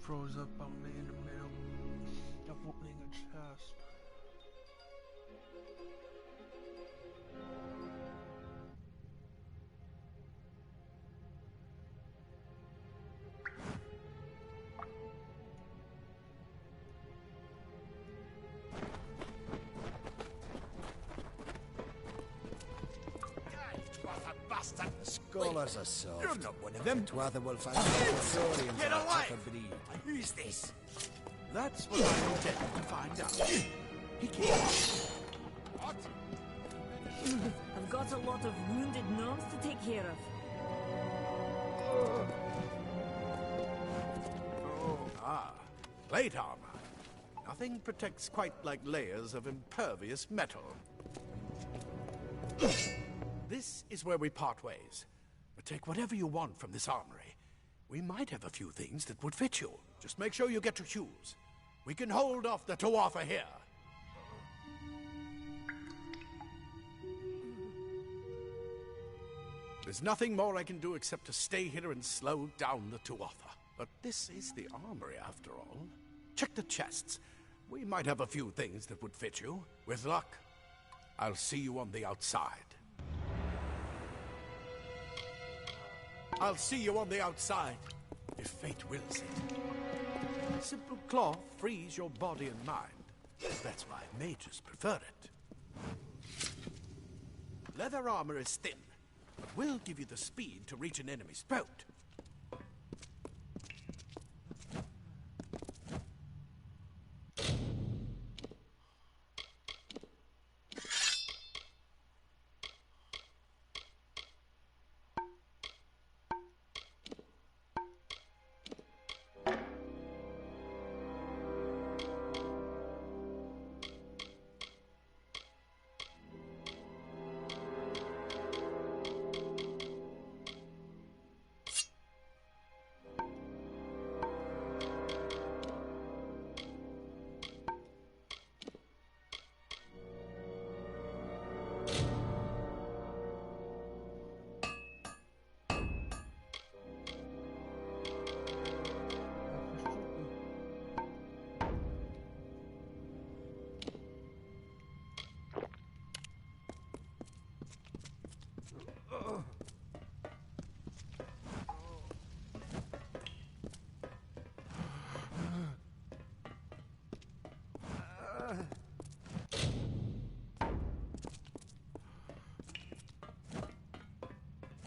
froze up on me in the middle of opening a chest. Scholars are soft. You're not one of them. Twather will find historians Get of away! a breed. Who's this? That's what I'm intending to find out. He came. What? I've got a lot of wounded gnomes to take care of. Ah, plate armor. Nothing protects quite like layers of impervious metal. This is where we part ways. But take whatever you want from this armory. We might have a few things that would fit you. Just make sure you get your shoes. We can hold off the Tuatha here. There's nothing more I can do except to stay here and slow down the Tuatha. But this is the armory after all. Check the chests. We might have a few things that would fit you. With luck, I'll see you on the outside. I'll see you on the outside, if fate wills it. Simple cloth frees your body and mind. That's why mages prefer it. Leather armor is thin, but will give you the speed to reach an enemy's throat.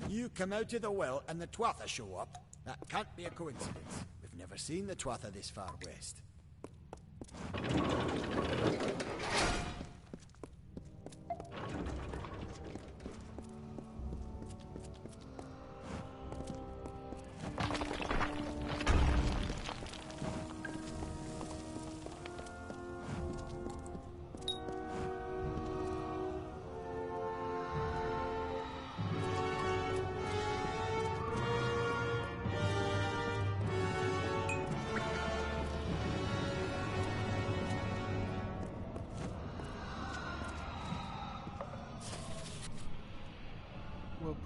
You come out of the well and the Tuatha show up. That can't be a coincidence. We've never seen the Tuatha this far west.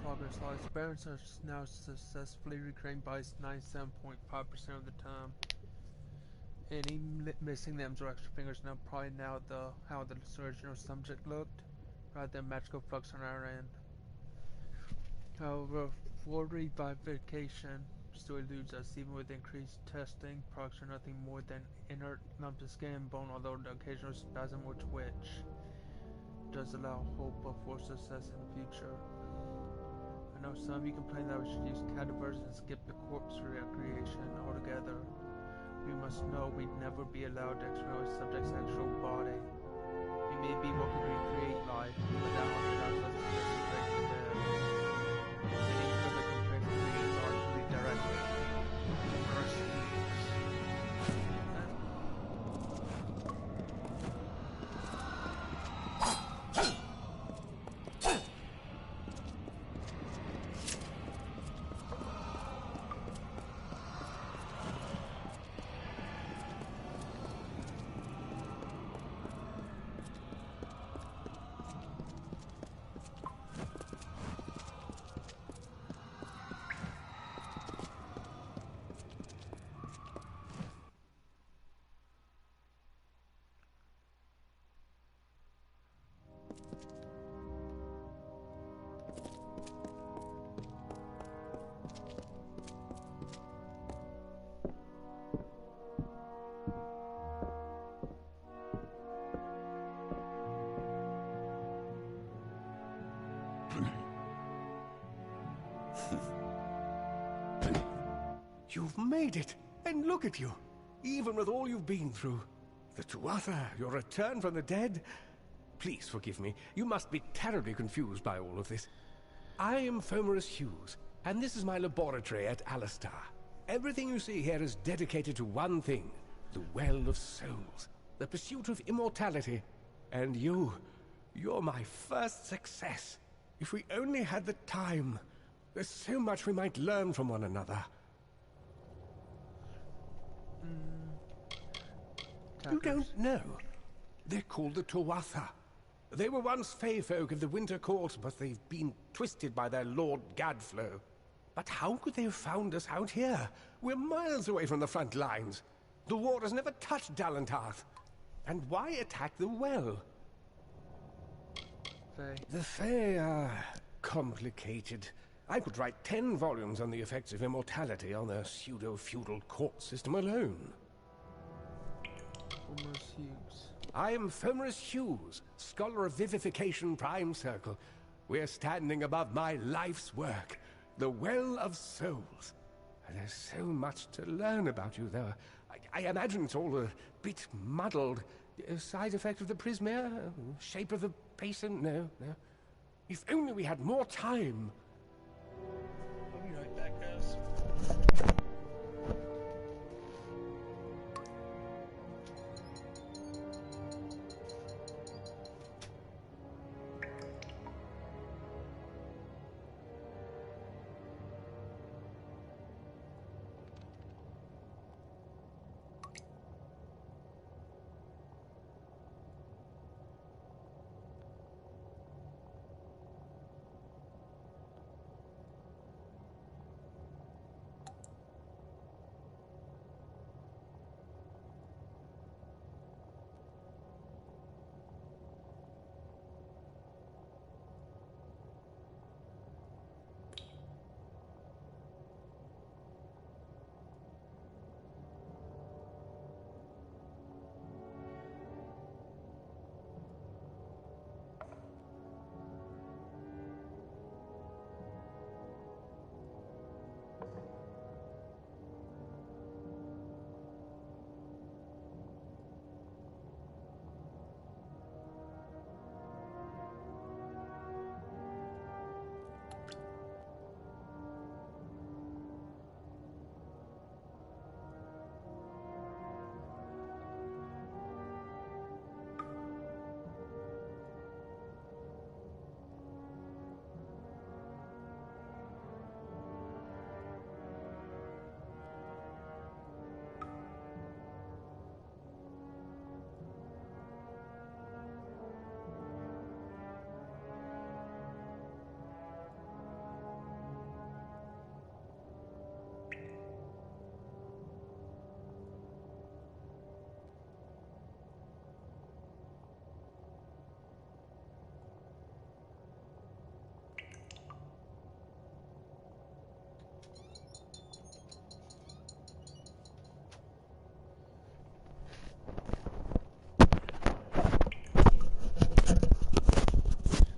Progress lies. Barons are now successfully reclaimed by 97.5% of the time. Any missing limbs or extra fingers now probably now how the surgeon or subject looked, rather than magical flux on our end. However, full revivification still eludes us even with increased testing. Products are nothing more than inert lumps of skin and bone, although the occasional spasm or twitch does allow hope of for success in the future. I know some of you complain that we should use cadavers and skip the corpse recreation altogether. We must know we'd never be allowed to experience a subject's actual body. We may be able to recreate life, but that only allows us to break the dead. Any further complaints to me are to be directed. First, You've made it, and look at you. Even with all you've been through. The Tuatha, your return from the dead. Please forgive me. You must be terribly confused by all of this. I am Fomerus Hughes, and this is my laboratory at Alistar. Everything you see here is dedicated to one thing, the Well of Souls, the pursuit of immortality. And you're my first success. If we only had the time, there's so much we might learn from one another. You don't know. They're called the Tuatha. They were once Fey folk of the Winter Court, but they've been twisted by their Lord Gadflow. But how could they have found us out here? We're miles away from the front lines. The war has never touched Dalentarth. And why attack the well? Fae. The Fae are complicated. I could write 10 volumes on the effects of immortality on their pseudo-feudal court system alone. Fomerus Hughes. I am Fomerus Hughes, Scholar of Vivification Prime Circle. We're standing above my life's work, the Well of Souls. There's so much to learn about you, though. I imagine it's all a bit muddled. A side effect of the prismere? Shape of the basin? No. If only we had more time. I'll be right back, guys.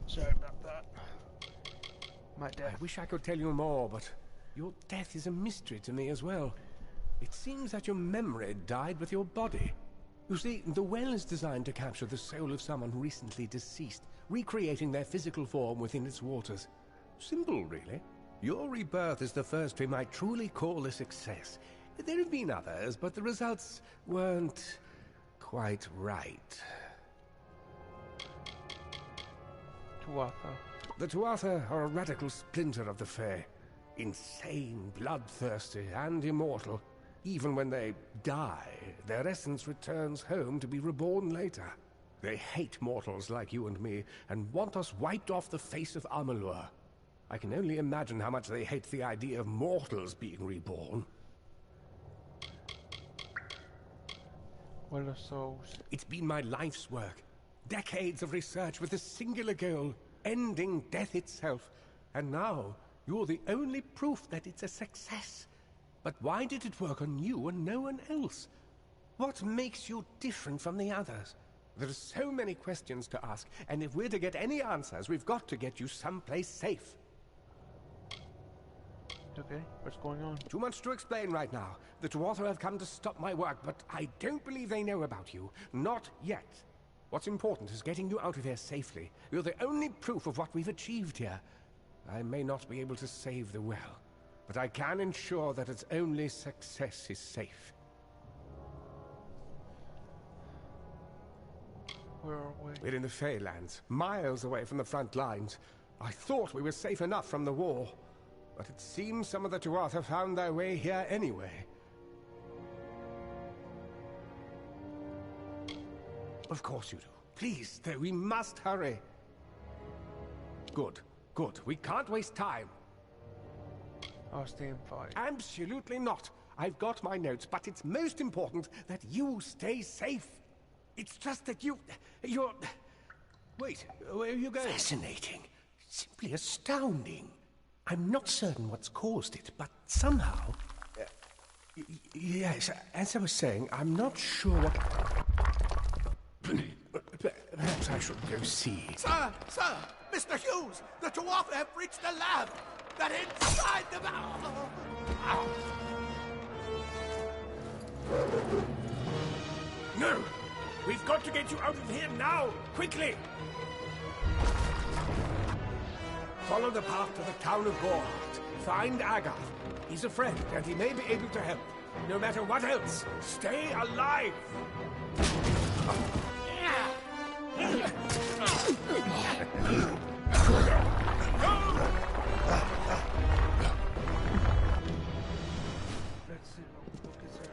Sorry about that. My death. I wish I could tell you more, but your death is a mystery to me as well. It seems that your memory died with your body. You see, the well is designed to capture the soul of someone recently deceased, recreating their physical form within its waters. Simple, really. Your rebirth is the first we might truly call a success. There have been others, but the results weren't quite right. Tuatha. The Tuatha are a radical splinter of the Fae. Insane, bloodthirsty, and immortal. Even when they die, their essence returns home to be reborn later. They hate mortals like you and me, and want us wiped off the face of Amalur. I can only imagine how much they hate the idea of mortals being reborn. Well of Souls. It's been my life's work. Decades of research with a singular goal, ending death itself. And now, you're the only proof that it's a success. But why did it work on you and no one else? What makes you different from the others? There are so many questions to ask, and if we're to get any answers, we've got to get you someplace safe. Okay, what's going on? Too much to explain right now. The Dwarf have come to stop my work, but I don't believe they know about you. Not yet. What's important is getting you out of here safely. You're the only proof of what we've achieved here. I may not be able to save the well, but I can ensure that its only success is safe. Where are we? We're in the Feylands, miles away from the front lines. I thought we were safe enough from the war, but it seems some of the Dwarf have found their way here anyway. Of course you do. Please, though, we must hurry. Good, good. We can't waste time. I'll stay and fight. Absolutely not. I've got my notes, but it's most important that you stay safe. It's just that you're... Wait, where are you going? Fascinating. Simply astounding. I'm not certain what's caused it, but somehow... yes, as I was saying, I'm not sure what... Perhaps I should go see. Sir! Sir! Mr. Hughes! The Dwarf have reached the lab! They're inside the... No! We've got to get you out of here now! Quickly! Follow the path to the town of Gorhart. Find Agar. He's a friend, and he may be able to help. No matter what else, stay alive! Let's see what book is there.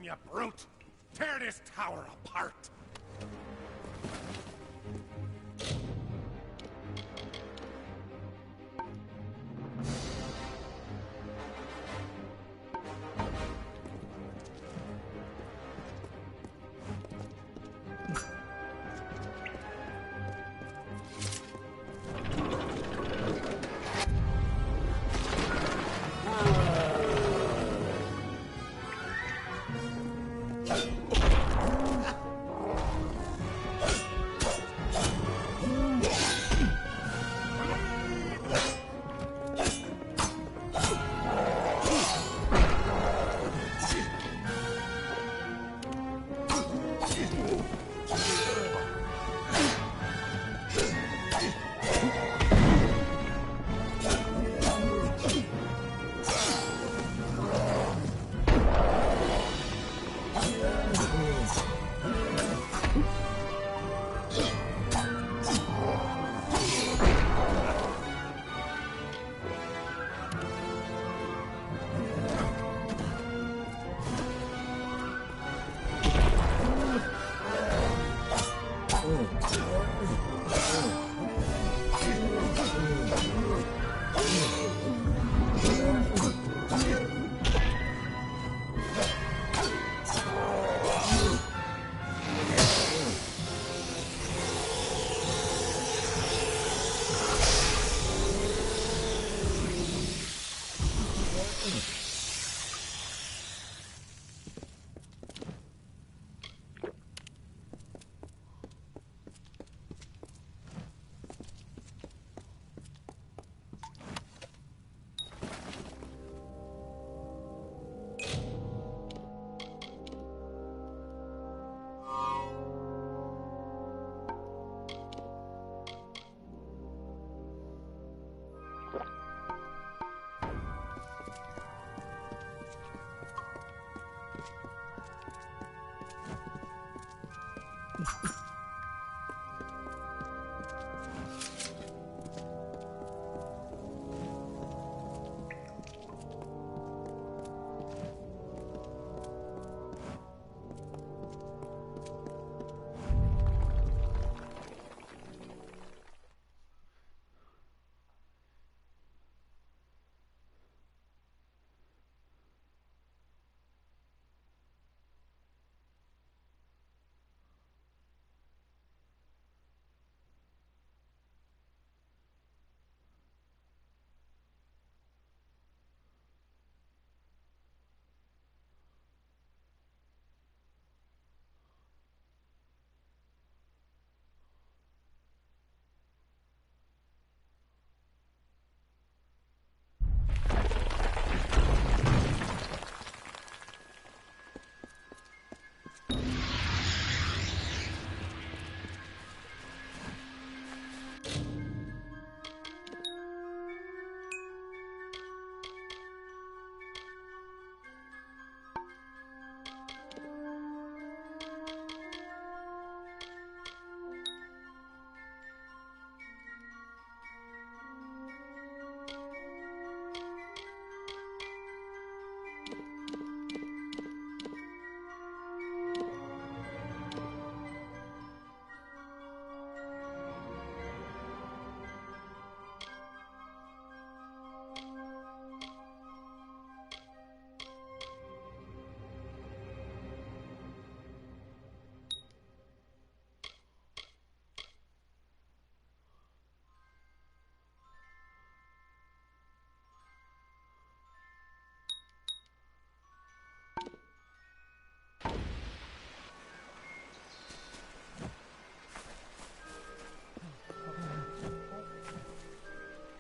You brute! Tear this tower apart!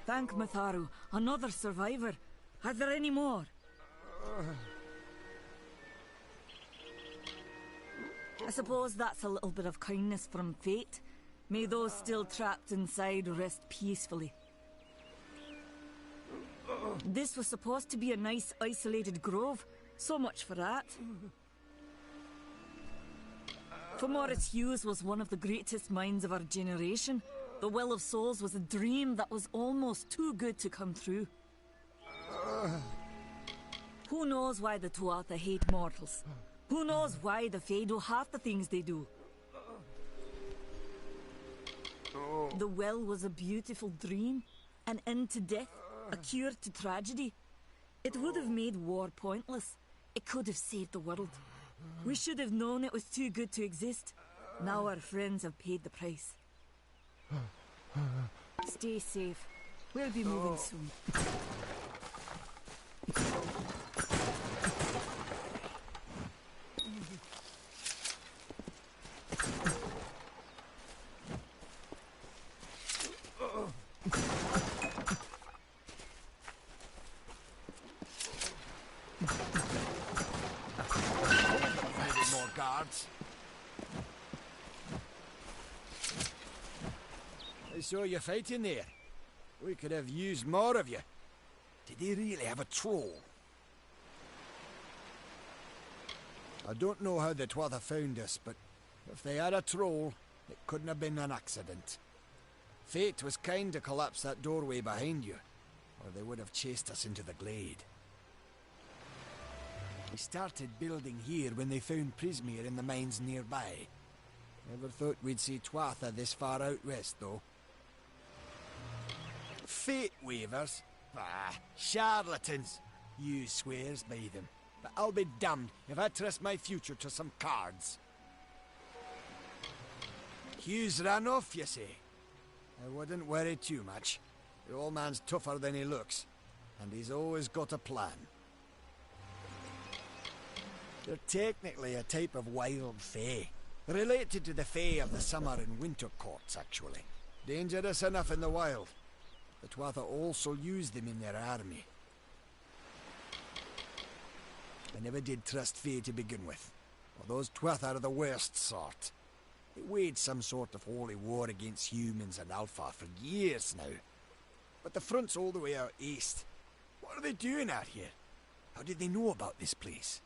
Thank Matharu, another survivor. Are there any more? I suppose that's a little bit of kindness from fate. May those still trapped inside rest peacefully. This was supposed to be a nice isolated grove. So much for that. For Morris Hughes was one of the greatest minds of our generation. The Well of Souls was a dream that was almost too good to come true. Who knows why the Tuatha hate mortals? Who knows why the Fae do half the things they do? The well was a beautiful dream, an end to death, a cure to tragedy. It would have made war pointless. It could have saved the world. We should have known it was too good to exist. Now our friends have paid the price. Stay safe. We'll be moving soon. More guards. I saw you fighting there. We could have used more of you. Did they really have a troll? I don't know how the Tuatha found us, but if they had a troll, it couldn't have been an accident. Fate was kind to collapse that doorway behind you, or they would have chased us into the glade. We started building here when they found Prismere in the mines nearby. Never thought we'd see Tuatha this far out west, though. Fate weavers? Ah, charlatans. You swears by them. But I'll be damned if I trust my future to some cards. Hughes ran off, you say? I wouldn't worry too much. The old man's tougher than he looks, and he's always got a plan. They're technically a type of wild fae. Related to the fae of the summer and winter courts, actually. Dangerous enough in the wild. The Tuatha also use them in their army. I never did trust fae to begin with. Well, those Tuatha are the worst sort. They waged some sort of holy war against humans and Alpha for years now. But the front's all the way out east. What are they doing out here? How did they know about this place?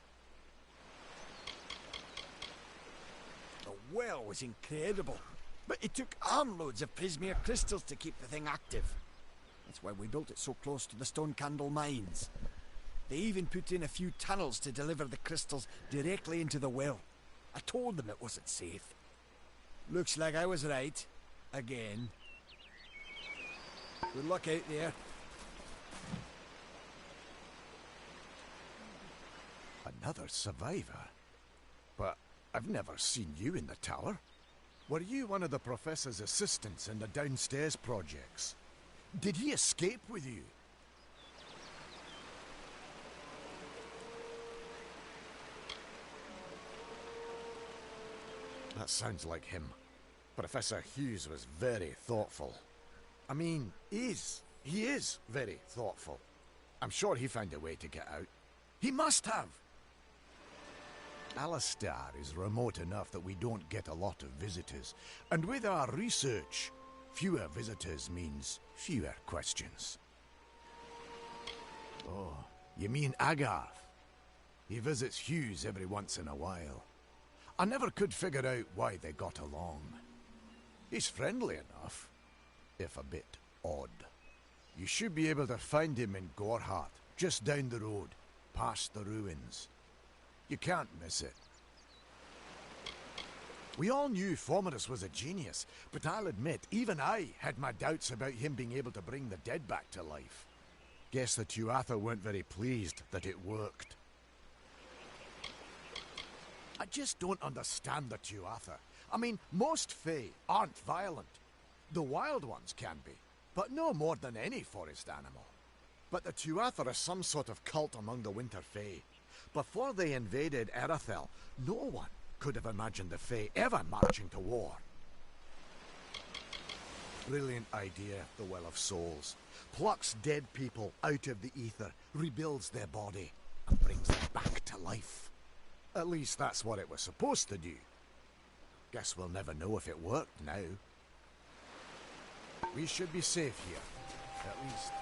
The well was incredible, but it took armloads of Prismere crystals to keep the thing active. That's why we built it so close to the Stone Candle mines. They even put in a few tunnels to deliver the crystals directly into the well. I told them it wasn't safe. Looks like I was right. Again. Good luck out there. Another survivor? But I've never seen you in the tower. Were you one of the Professor's assistants in the downstairs projects? Did he escape with you? That sounds like him. Professor Hughes was very thoughtful. I mean, he is very thoughtful. I'm sure he found a way to get out. He must have! Alistair is remote enough that we don't get a lot of visitors. And with our research, fewer visitors means fewer questions. Oh, you mean Agarth? He visits Hughes every once in a while. I never could figure out why they got along. He's friendly enough, if a bit odd. You should be able to find him in Gorhart, just down the road, past the ruins. You can't miss it. We all knew Fomerus was a genius, but I'll admit, even I had my doubts about him being able to bring the dead back to life. Guess the Tuatha weren't very pleased that it worked. I just don't understand the Tuatha. I mean, most Fae aren't violent. The wild ones can be, but no more than any forest animal. But the Tuatha are some sort of cult among the Winter Fae. Before they invaded Erethel, no one could have imagined the Fae ever marching to war. Brilliant idea, the Well of Souls. Plucks dead people out of the ether, rebuilds their body, and brings them back to life. At least that's what it was supposed to do. Guess we'll never know if it worked now. We should be safe here. At least...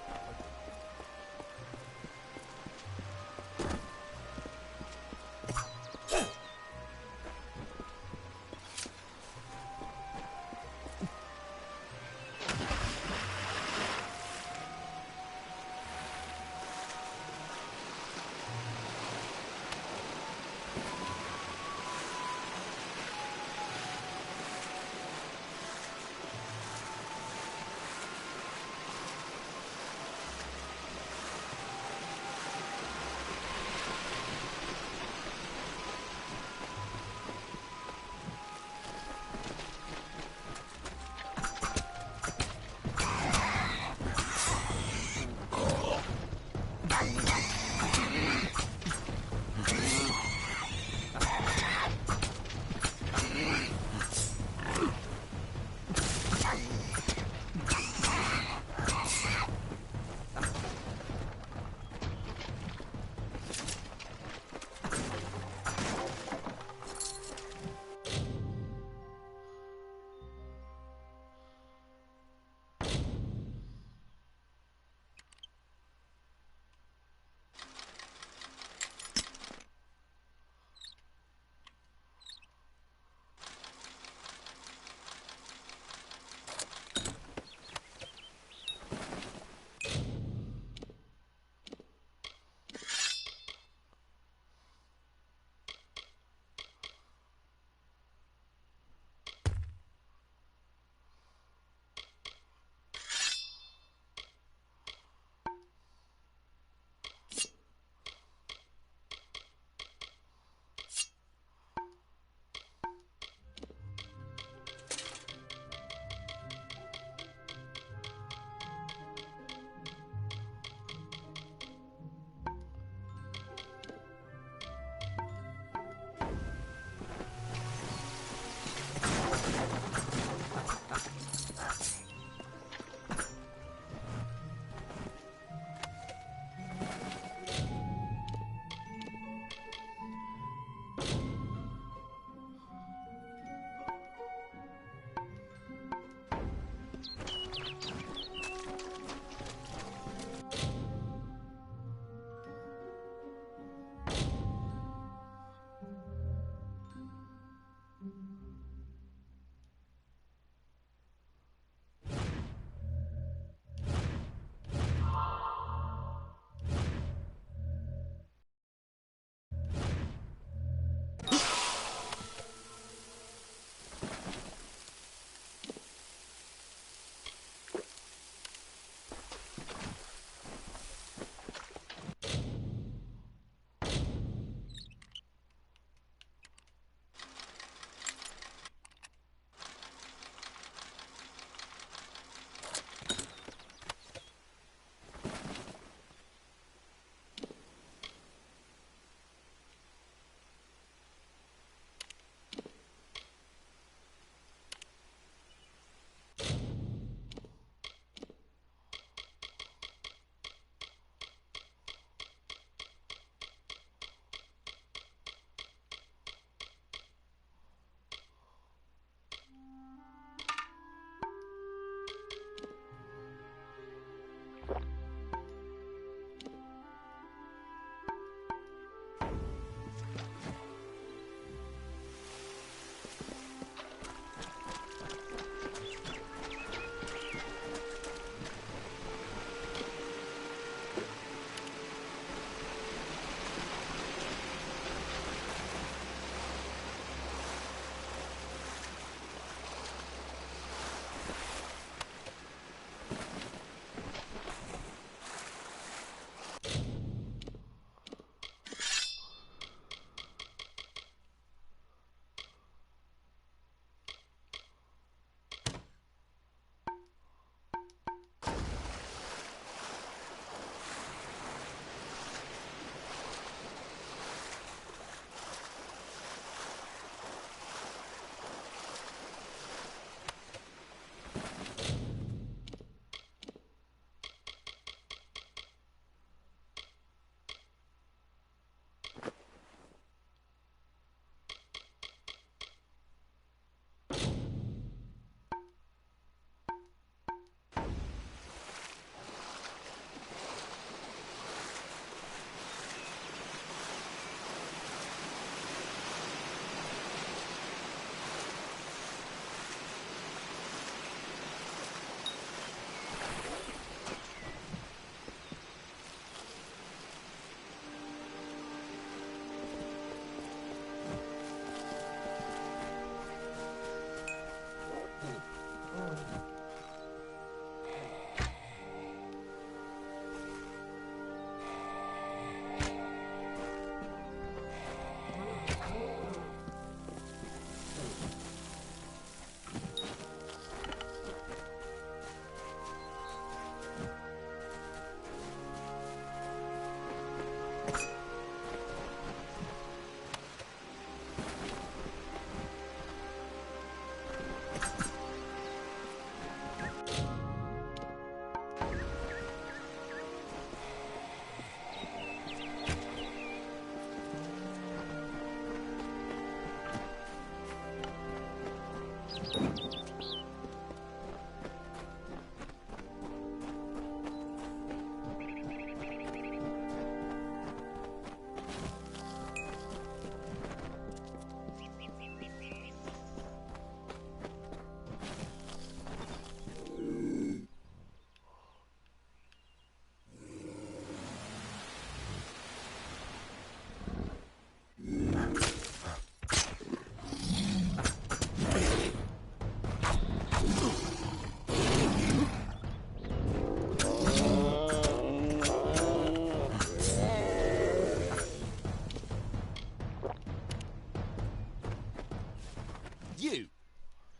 You!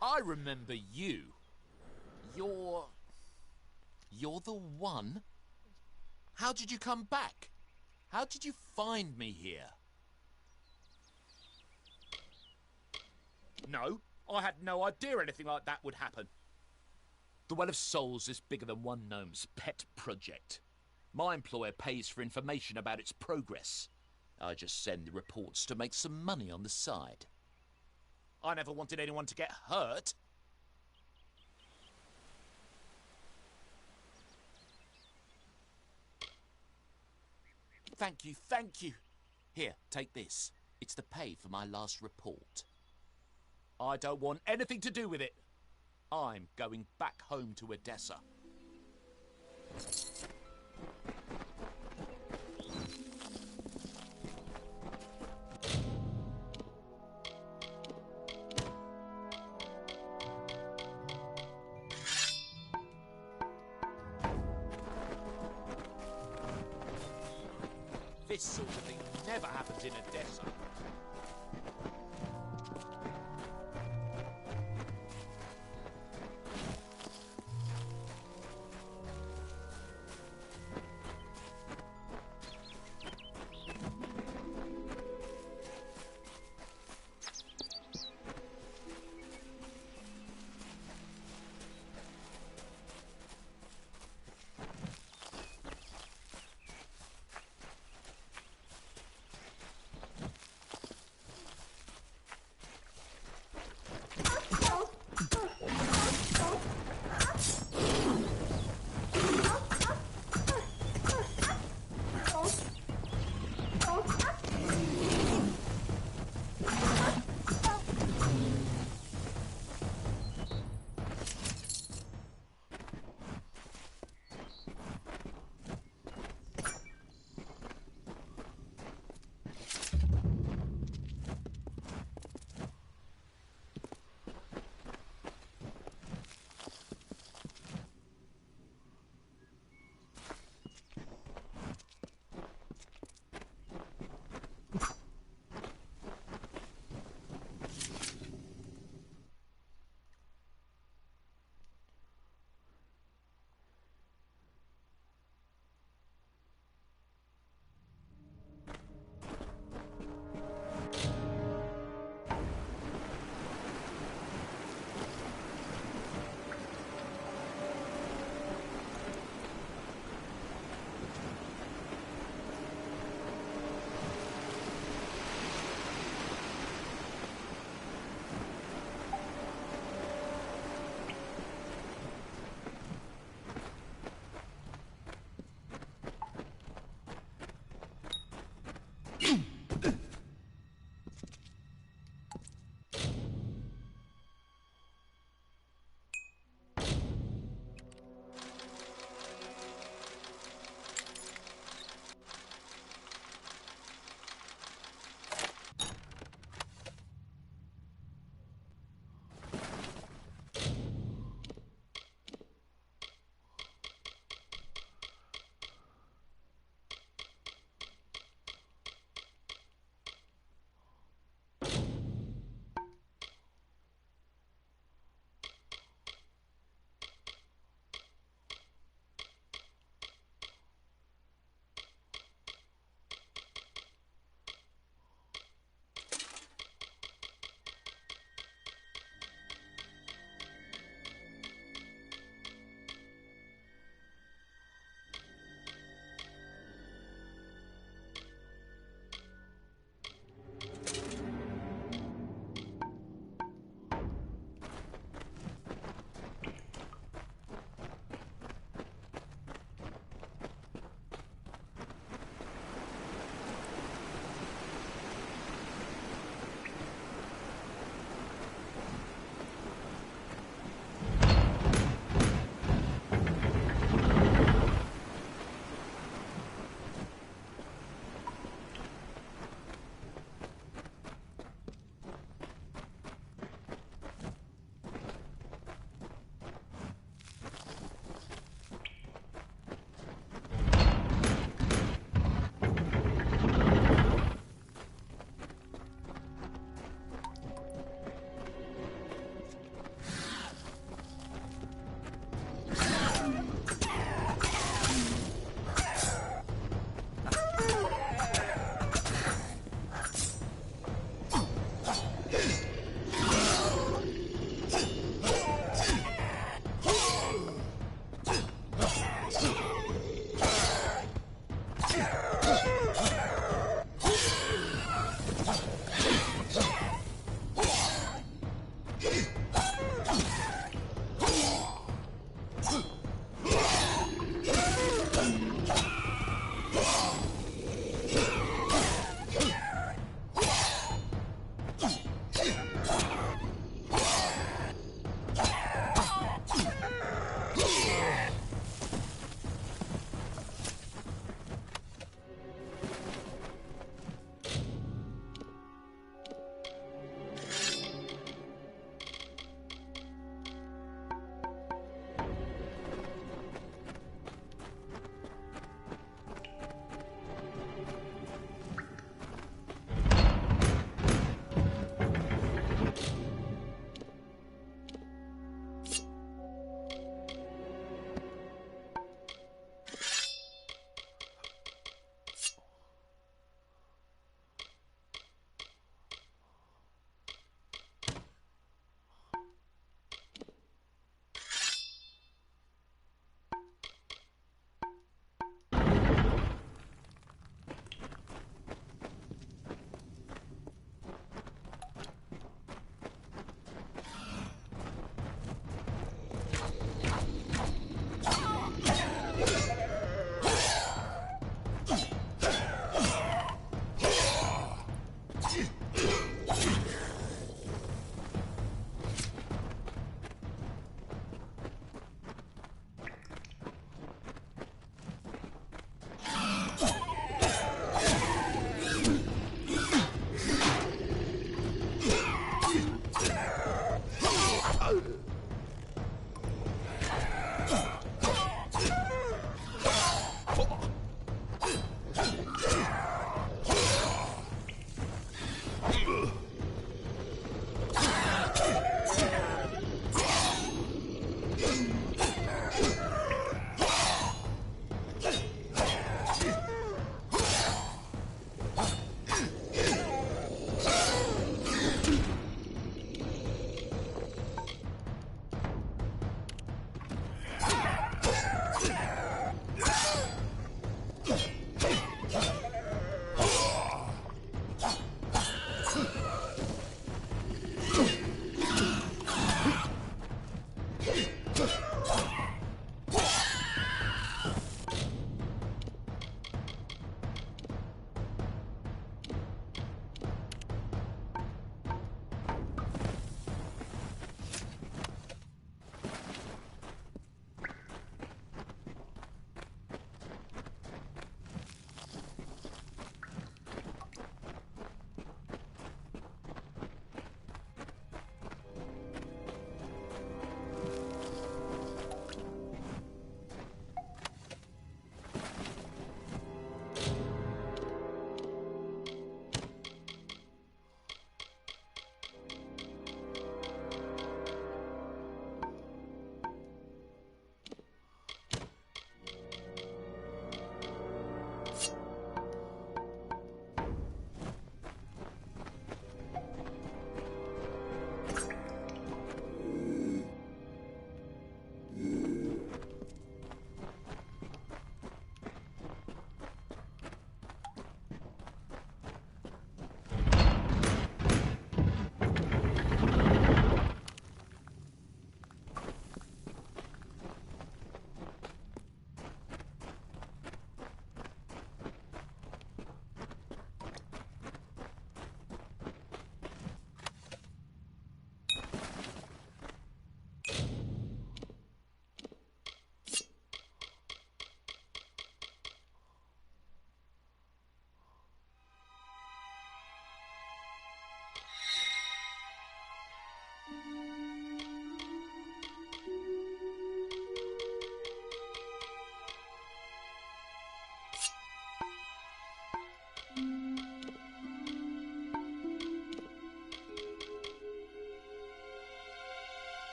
I remember you. You're the one? How did you come back? How did you find me here? No, I had no idea anything like that would happen. The Well of Souls is bigger than one gnome's pet project. My employer pays for information about its progress. I just send the reports to make some money on the side. I never wanted anyone to get hurt. Thank you, thank you. Here, take this. It's the pay for my last report. I don't want anything to do with it. I'm going back home to Odessa. This sort of thing never happens in Odessa.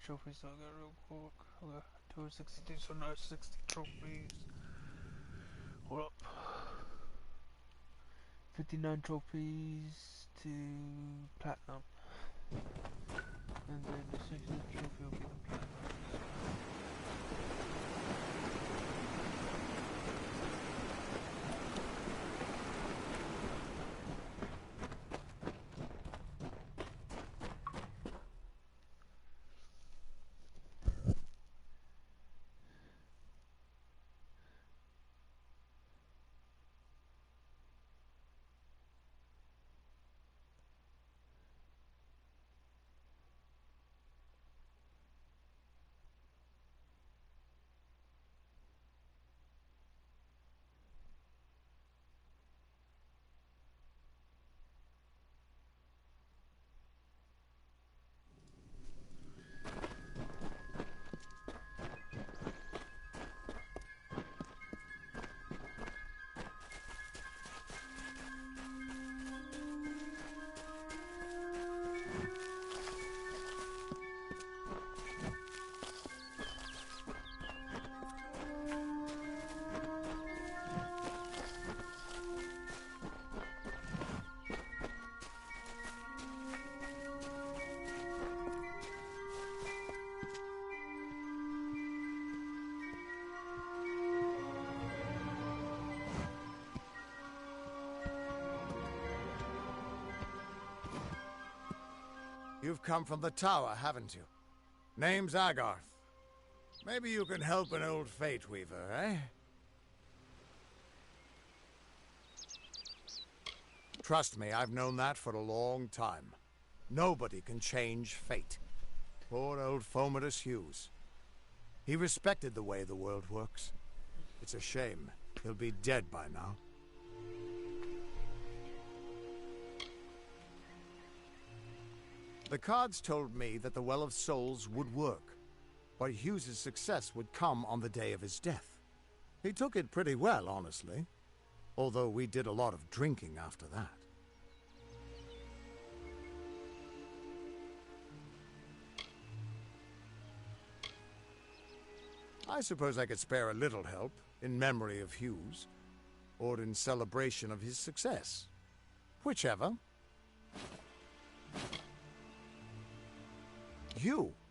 trophies, so I got real quick. Okay, 262, so now 60 trophies. Hold up. 59 trophies to platinum. And then the 60th trophy will be the platinum. You've come from the tower, haven't you? Name's Agarth. Maybe you can help an old Fate Weaver, eh? Trust me, I've known that for a long time. Nobody can change fate. Poor old Fomerus Hughes. He respected the way the world works. It's a shame. He'll be dead by now. The cards told me that the Well of Souls would work, but Hughes' success would come on the day of his death. He took it pretty well, honestly, although we did a lot of drinking after that. I suppose I could spare a little help in memory of Hughes, or in celebration of his success. Whichever.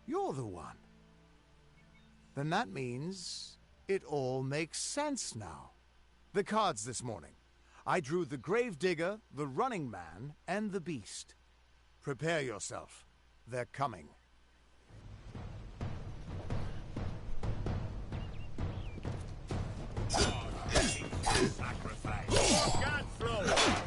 You're the one. Then that means it all makes sense now. The cards this morning. I drew the Gravedigger, the Running Man, and the Beast. Prepare yourself. They're coming. Sacrifice. God throw.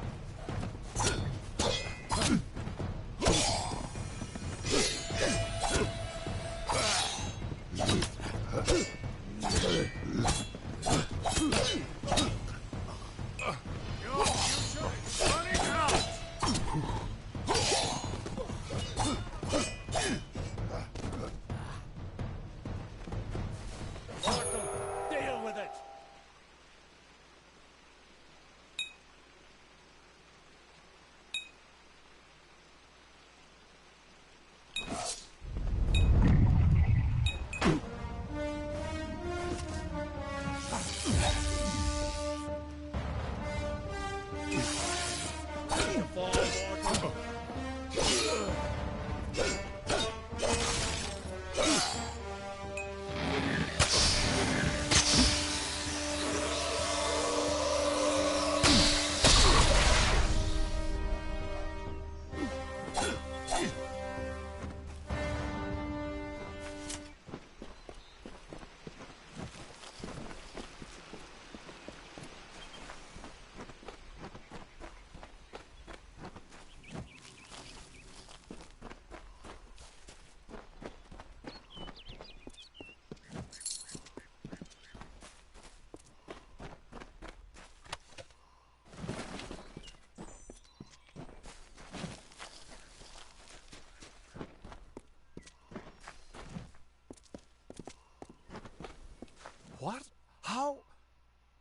What? How?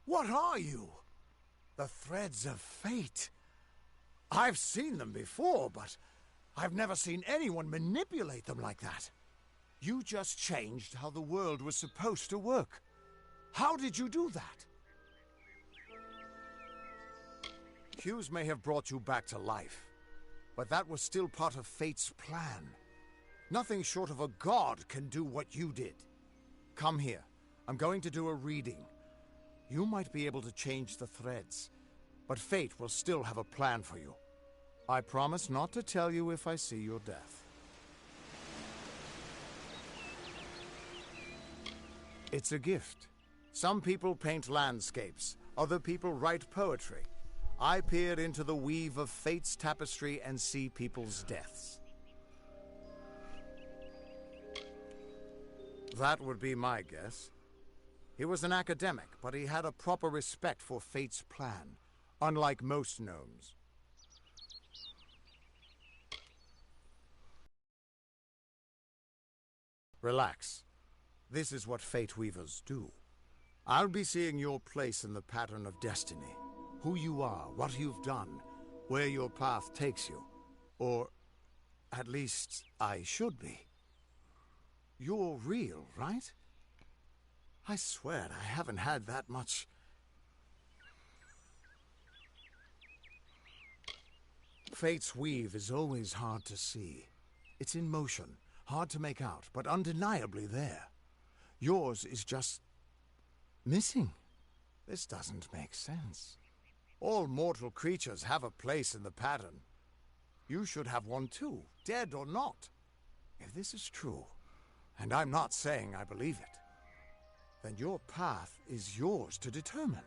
What are you? The threads of fate. I've seen them before, but I've never seen anyone manipulate them like that. You just changed how the world was supposed to work. How did you do that? Hughes may have brought you back to life, but that was still part of Fate's plan. Nothing short of a god can do what you did. Come here. I'm going to do a reading. You might be able to change the threads, but Fate will still have a plan for you. I promise not to tell you if I see your death. It's a gift. Some people paint landscapes, other people write poetry. I peer into the weave of Fate's tapestry and see people's deaths. That would be my guess. He was an academic, but he had a proper respect for Fate's plan, unlike most gnomes. Relax. This is what Fate Weavers do. I'll be seeing your place in the pattern of destiny. Who you are, what you've done, where your path takes you. Or, at least, I should be. You're real, right? I swear I haven't had that much. Fate's weave is always hard to see. It's in motion, hard to make out, but undeniably there. Yours is just missing. This doesn't make sense. All mortal creatures have a place in the pattern. You should have one too, dead or not. If this is true, and I'm not saying I believe it, then your path is yours to determine.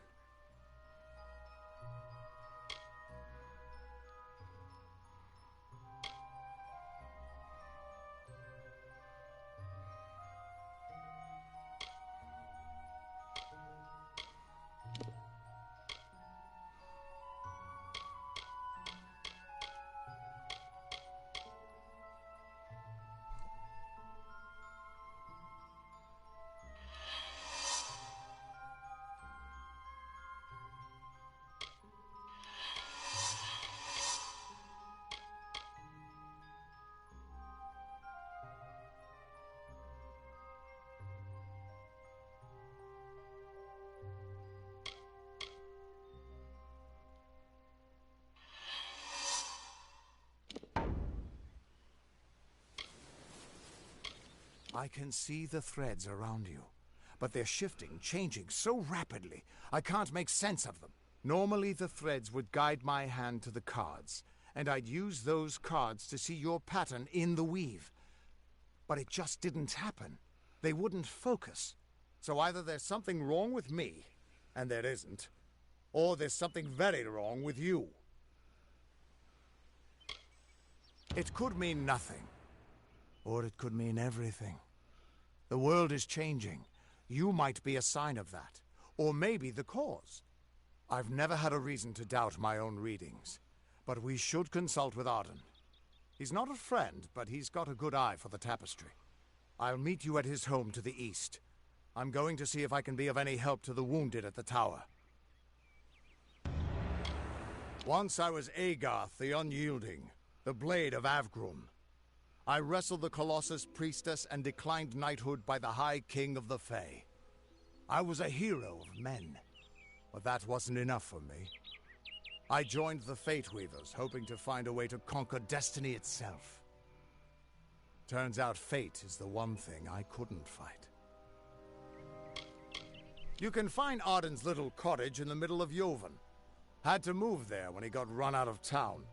I can see the threads around you, but they're shifting, changing so rapidly, I can't make sense of them. Normally the threads would guide my hand to the cards, and I'd use those cards to see your pattern in the weave. But it just didn't happen. They wouldn't focus. So either there's something wrong with me, and there isn't, or there's something very wrong with you. It could mean nothing, or it could mean everything. The world is changing. You might be a sign of that, or maybe the cause. I've never had a reason to doubt my own readings, but we should consult with Arden. He's not a friend, but he's got a good eye for the tapestry. I'll meet you at his home to the east. I'm going to see if I can be of any help to the wounded at the tower. Once I was Agarth the Unyielding, the Blade of Avgrun. I wrestled the Colossus Priestess and declined knighthood by the High King of the Fae. I was a hero of men, but that wasn't enough for me. I joined the Fate Weavers, hoping to find a way to conquer destiny itself. Turns out fate is the one thing I couldn't fight. You can find Arden's little cottage in the middle of Joven. Had to move there when he got run out of town.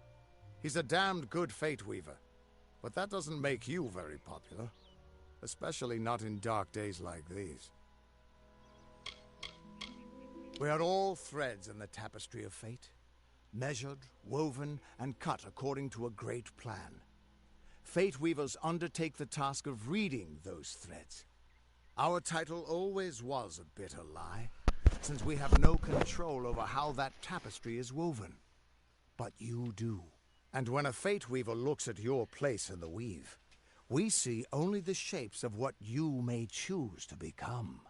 He's a damned good Fate Weaver. But that doesn't make you very popular. Especially not in dark days like these. We are all threads in the tapestry of fate. Measured, woven, and cut according to a great plan. Fate Weavers undertake the task of reading those threads. Our title always was a bitter lie, since we have no control over how that tapestry is woven. But you do. And when a Fate Weaver looks at your place in the weave, we see only the shapes of what you may choose to become.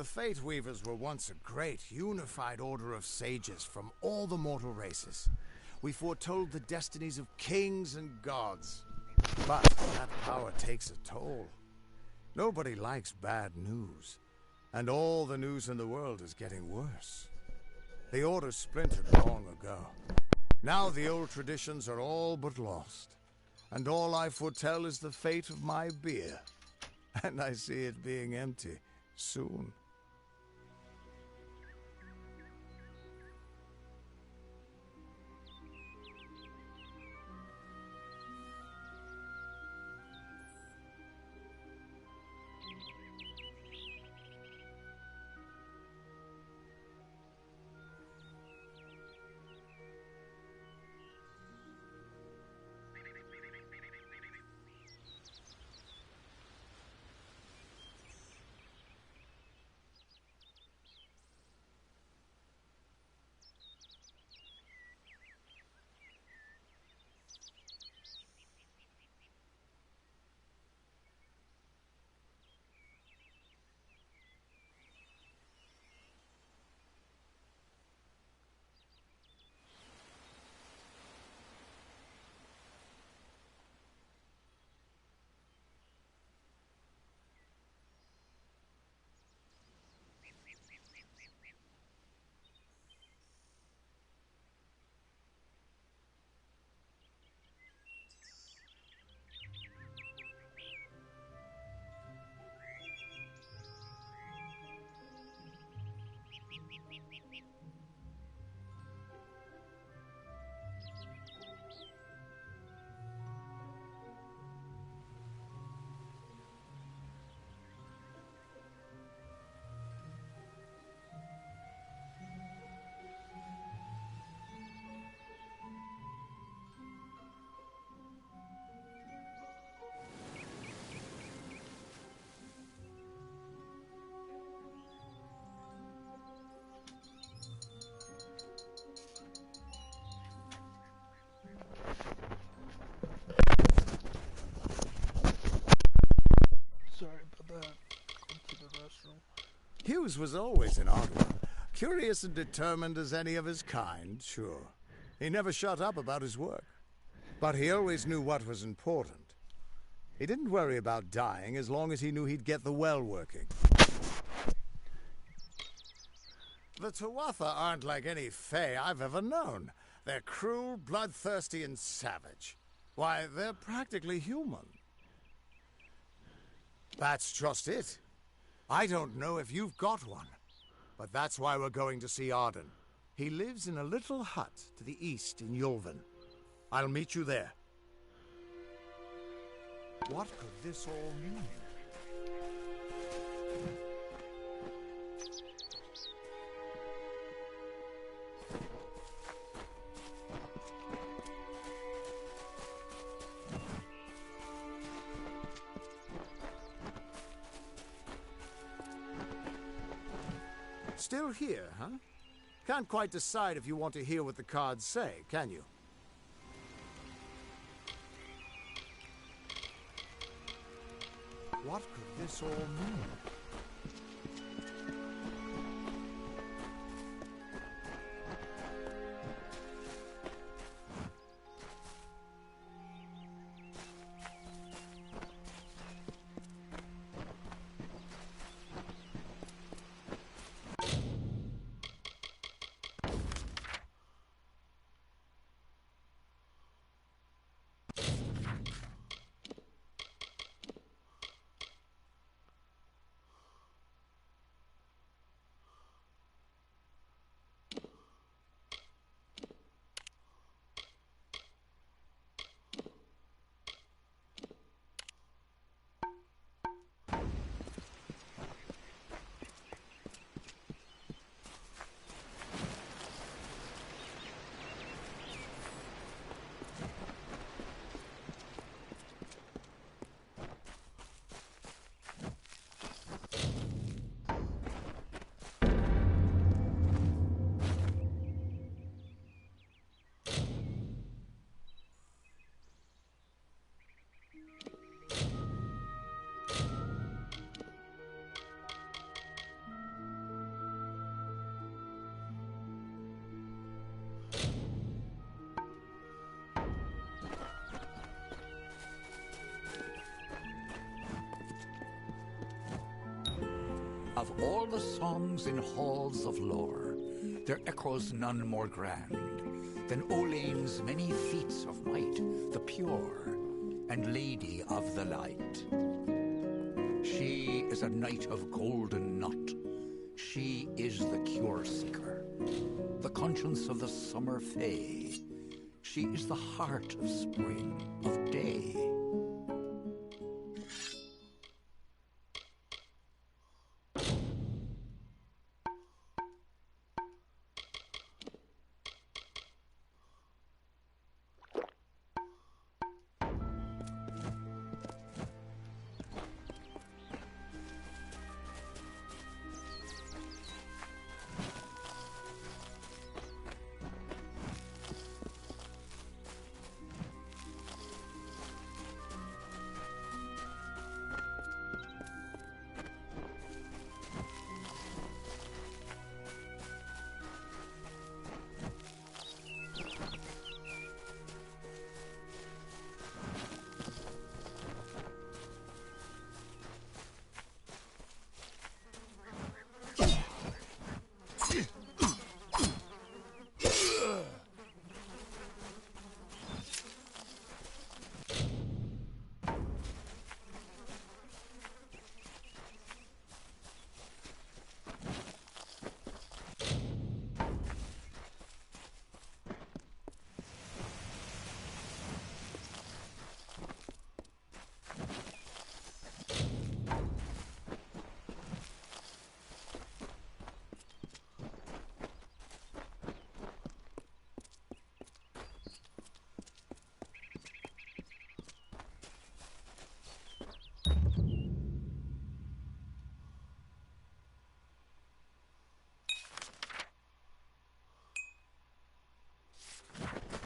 Fate Weavers were once a great, unified order of sages from all the mortal races. We foretold the destinies of kings and gods. But that power takes a toll. Nobody likes bad news. And all the news in the world is getting worse. The Order splintered long ago. Now the old traditions are all but lost. And all I foretell is the fate of my beer. And I see it being empty soon. Sorry about that. Going to the restroom. Hughes was always an odd one. Curious and determined as any of his kind, sure. He never shut up about his work. But he always knew what was important. He didn't worry about dying as long as he knew he'd get the well working. The Tuatha aren't like any Fae I've ever known. They're cruel, bloodthirsty, and savage. Why, they're practically human. That's just it. I don't know if you've got one. But that's why we're going to see Arden. He lives in a little hut to the east in Yulven. I'll meet you there. What could this all mean? Still here, huh? Can't quite decide if you want to hear what the cards say, can you? What could this all mean? Of all the songs in halls of lore, there echoes none more grand than Olane's many feats of might, the pure and lady of the light. She is a knight of golden knot. She is the cure seeker, the conscience of the summer fae. She is the heart of spring, of day.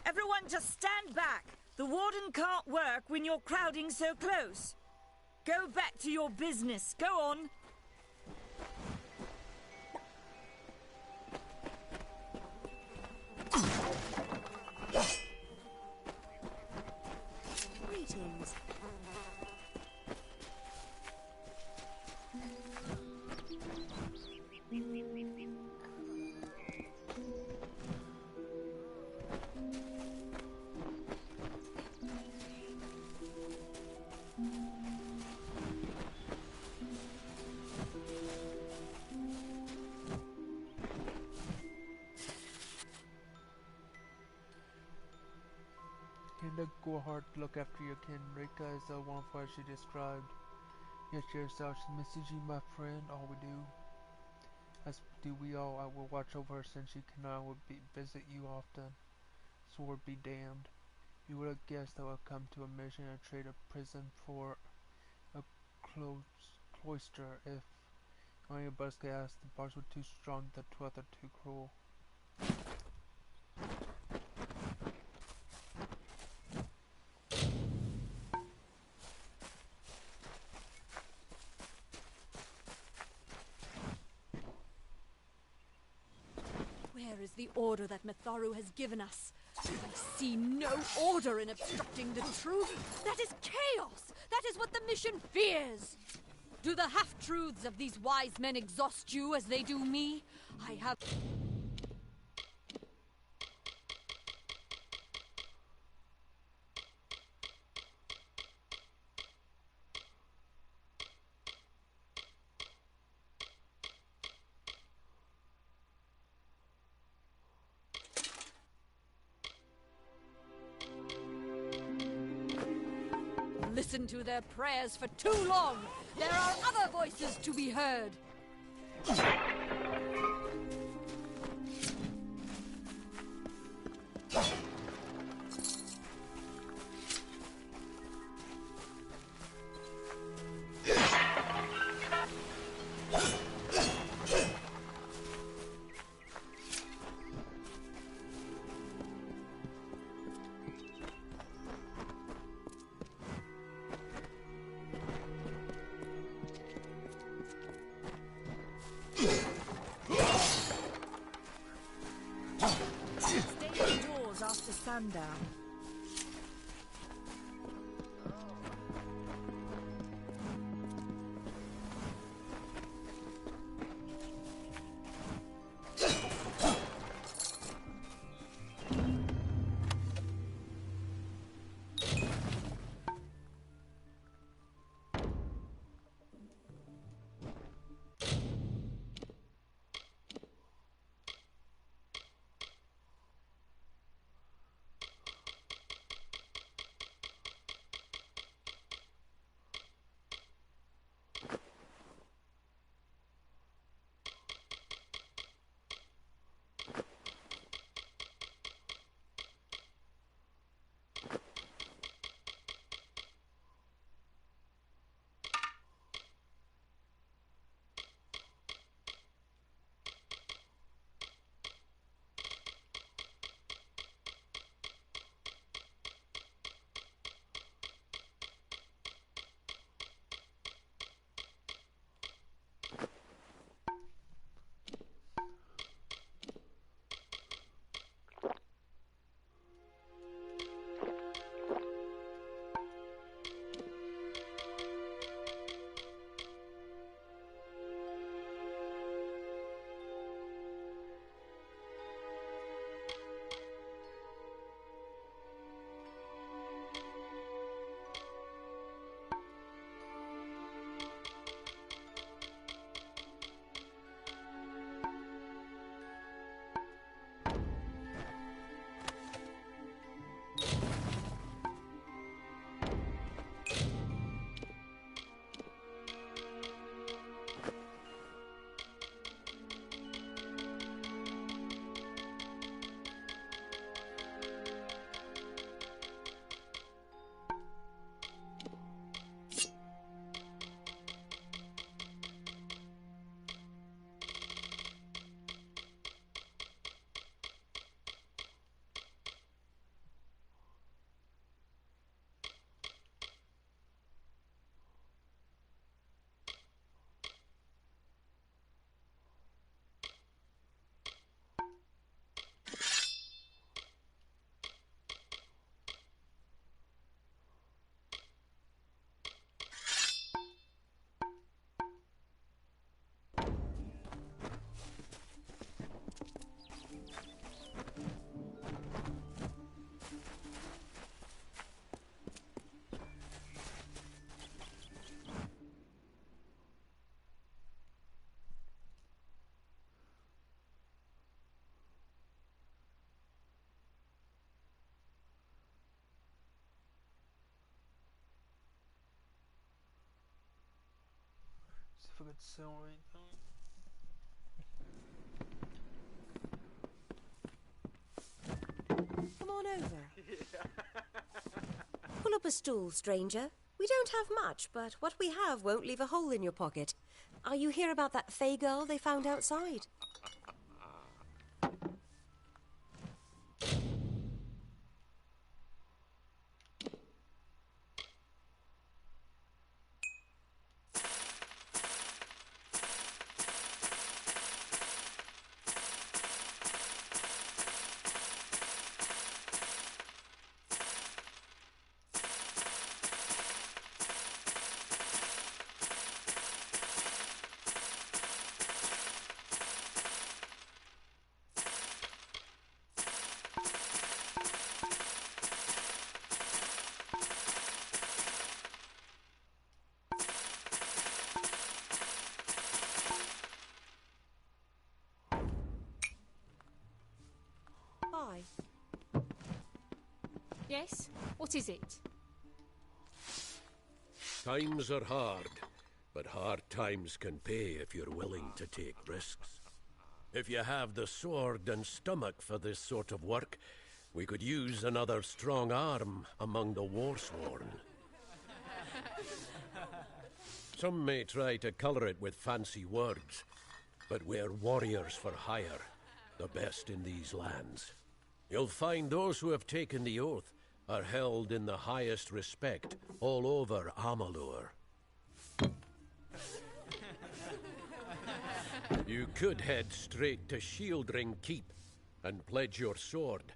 Everyone just stand back. The warden can't work when you're crowding so close. Go back to your business. Go on. Greetings. Kinda go hard to look after your kin. Rika is the one for she described. Yes, yourself, she misses you, my friend. All we do, as do we all. I will watch over her since she cannot visit you often. Sword be damned. You would have guessed I would come to a mission and trade a prison for a cloister. If only a bus could ask, the bars were too strong, the 12th are too cruel. Where is the order that Matharu has given us? I see no order in obstructing the truth. That is chaos. That is what the mission fears. Do the half-truths of these wise men exhaust you as they do me? I have... Listen to their prayers for too long. There are other voices to be heard. After sundown. forgot to sell anything. Come on over. Pull up a stool, stranger. We don't have much, but what we have won't leave a hole in your pocket. Are you here about that Fey girl they found outside? Hi. Yes? What is it? Times are hard, but hard times can pay if you're willing to take risks. If you have the sword and stomach for this sort of work, we could use another strong arm among the warsworn. Some may try to colour it with fancy words, but we're warriors for hire, the best in these lands. You'll find those who have taken the oath are held in the highest respect all over Amalur. You could head straight to Shieldring Keep and pledge your sword.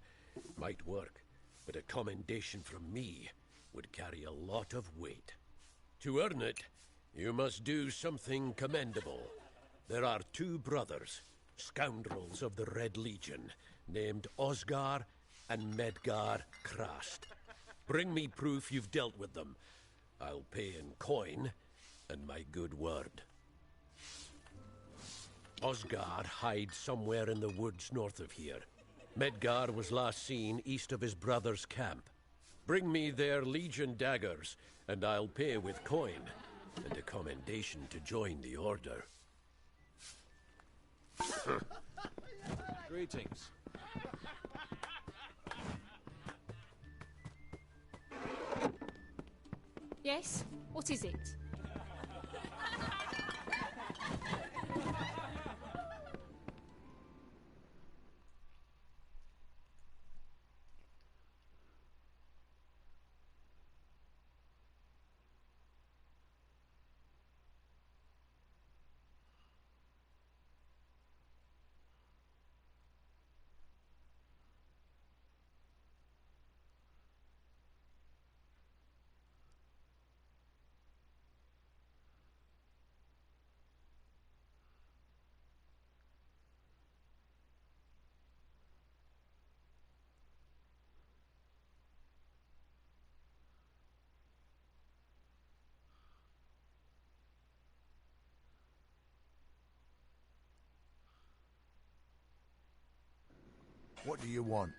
Might work, but a commendation from me would carry a lot of weight. To earn it, you must do something commendable. There are two brothers, scoundrels of the Red Legion, named Osgar and Medgar Krast. Bring me proof you've dealt with them. I'll pay in coin and my good word. Osgar hides somewhere in the woods north of here. Medgar was last seen east of his brother's camp. Bring me their Legion daggers, and I'll pay with coin, and a commendation to join the order. Greetings. Yes? What is it? What do you want?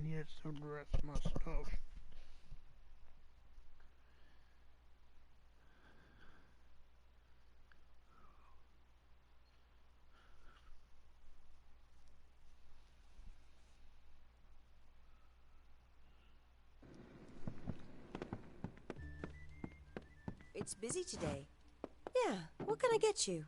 can hear some of the rest of my stuff. It's busy today. Yeah, what can I get you?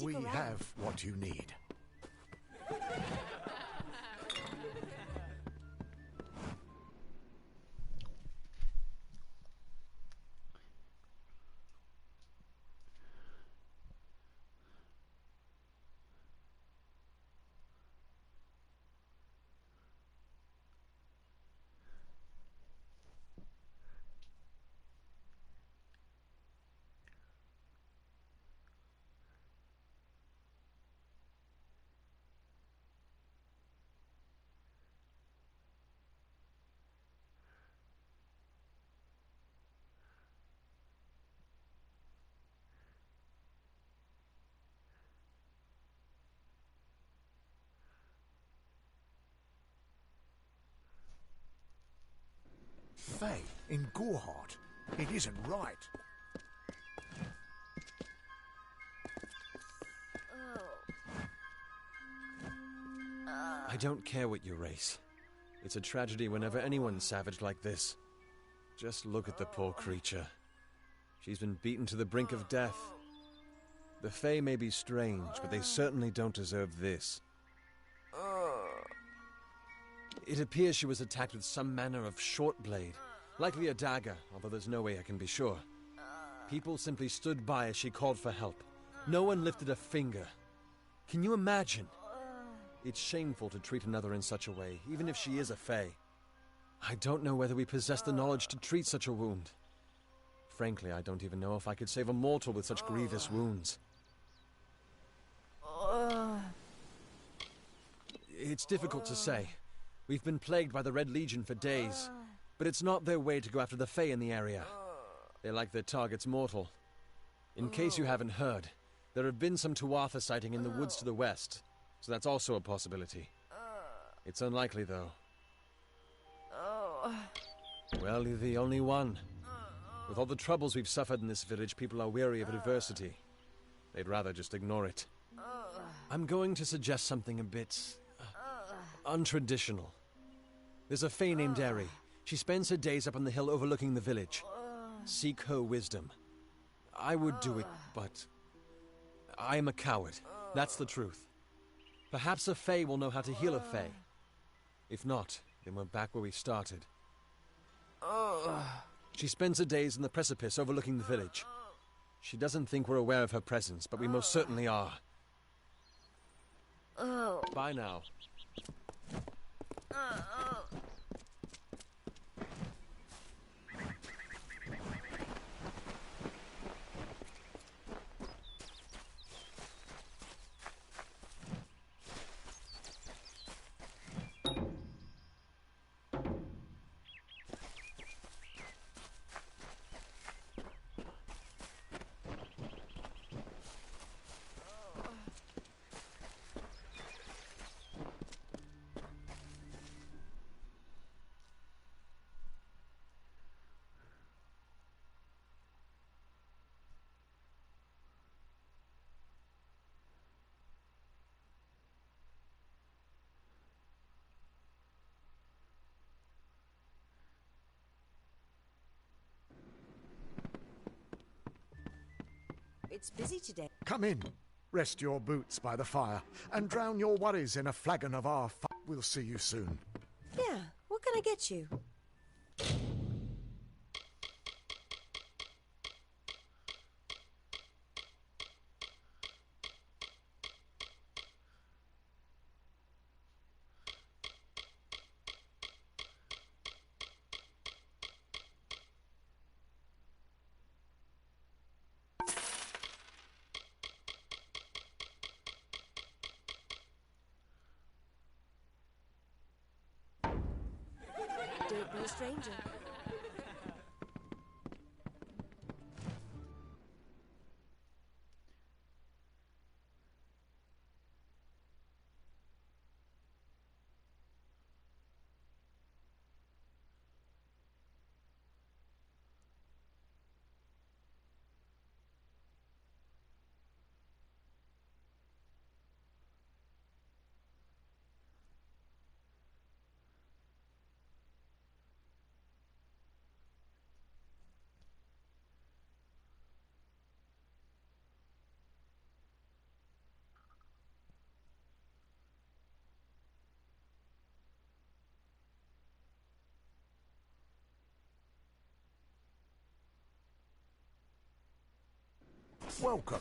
We have what you need. Faye, in Gorehart. It isn't right. I don't care what you race. It's a tragedy whenever anyone's savage like this. Just look at the poor creature. She's been beaten to the brink of death. The Fae may be strange, but they certainly don't deserve this. It appears she was attacked with some manner of short blade, likely a dagger, although there's no way I can be sure. People simply stood by as she called for help. No one lifted a finger. Can you imagine? It's shameful to treat another in such a way, even if she is a Fae. I don't know whether we possess the knowledge to treat such a wound. Frankly, I don't even know if I could save a mortal with such grievous wounds. It's difficult to say. We've been plagued by the Red Legion for days, but it's not their way to go after the Fae in the area. They like their targets mortal. In case you haven't heard, there have been some Tuatha sighting in the woods to the west, so that's also a possibility. It's unlikely, though. Well, you're the only one. With all the troubles we've suffered in this village, people are weary of adversity. They'd rather just ignore it. I'm going to suggest something a bit untraditional. There's a Fae named Eri. She spends her days up on the hill overlooking the village. Seek her wisdom. I would do it, but I am a coward. That's the truth. Perhaps a Fae will know how to heal a Fae. If not, then we're back where we started. She spends her days in the precipice overlooking the village. She doesn't think we're aware of her presence, but we most certainly are. Bye now. It's busy today. Come in. Rest your boots by the fire and drown your worries in a flagon of our We'll see you soon. Yeah, what can I get you? not be a stranger. Welcome.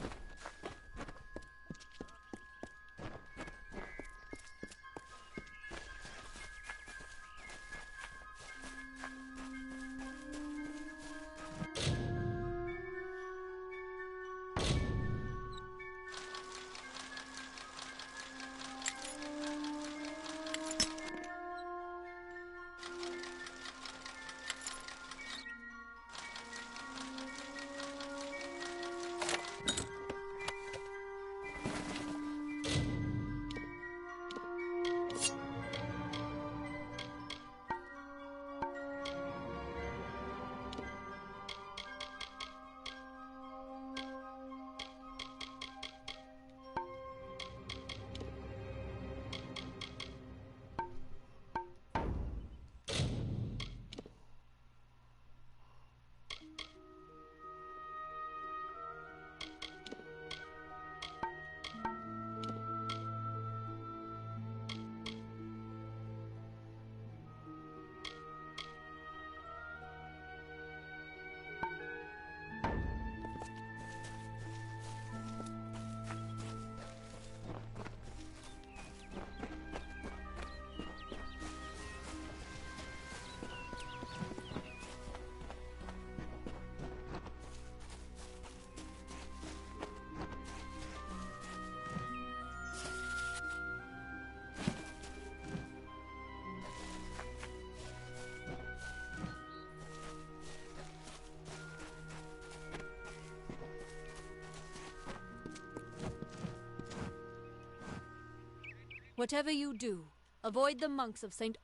Whatever you do, avoid the monks of St.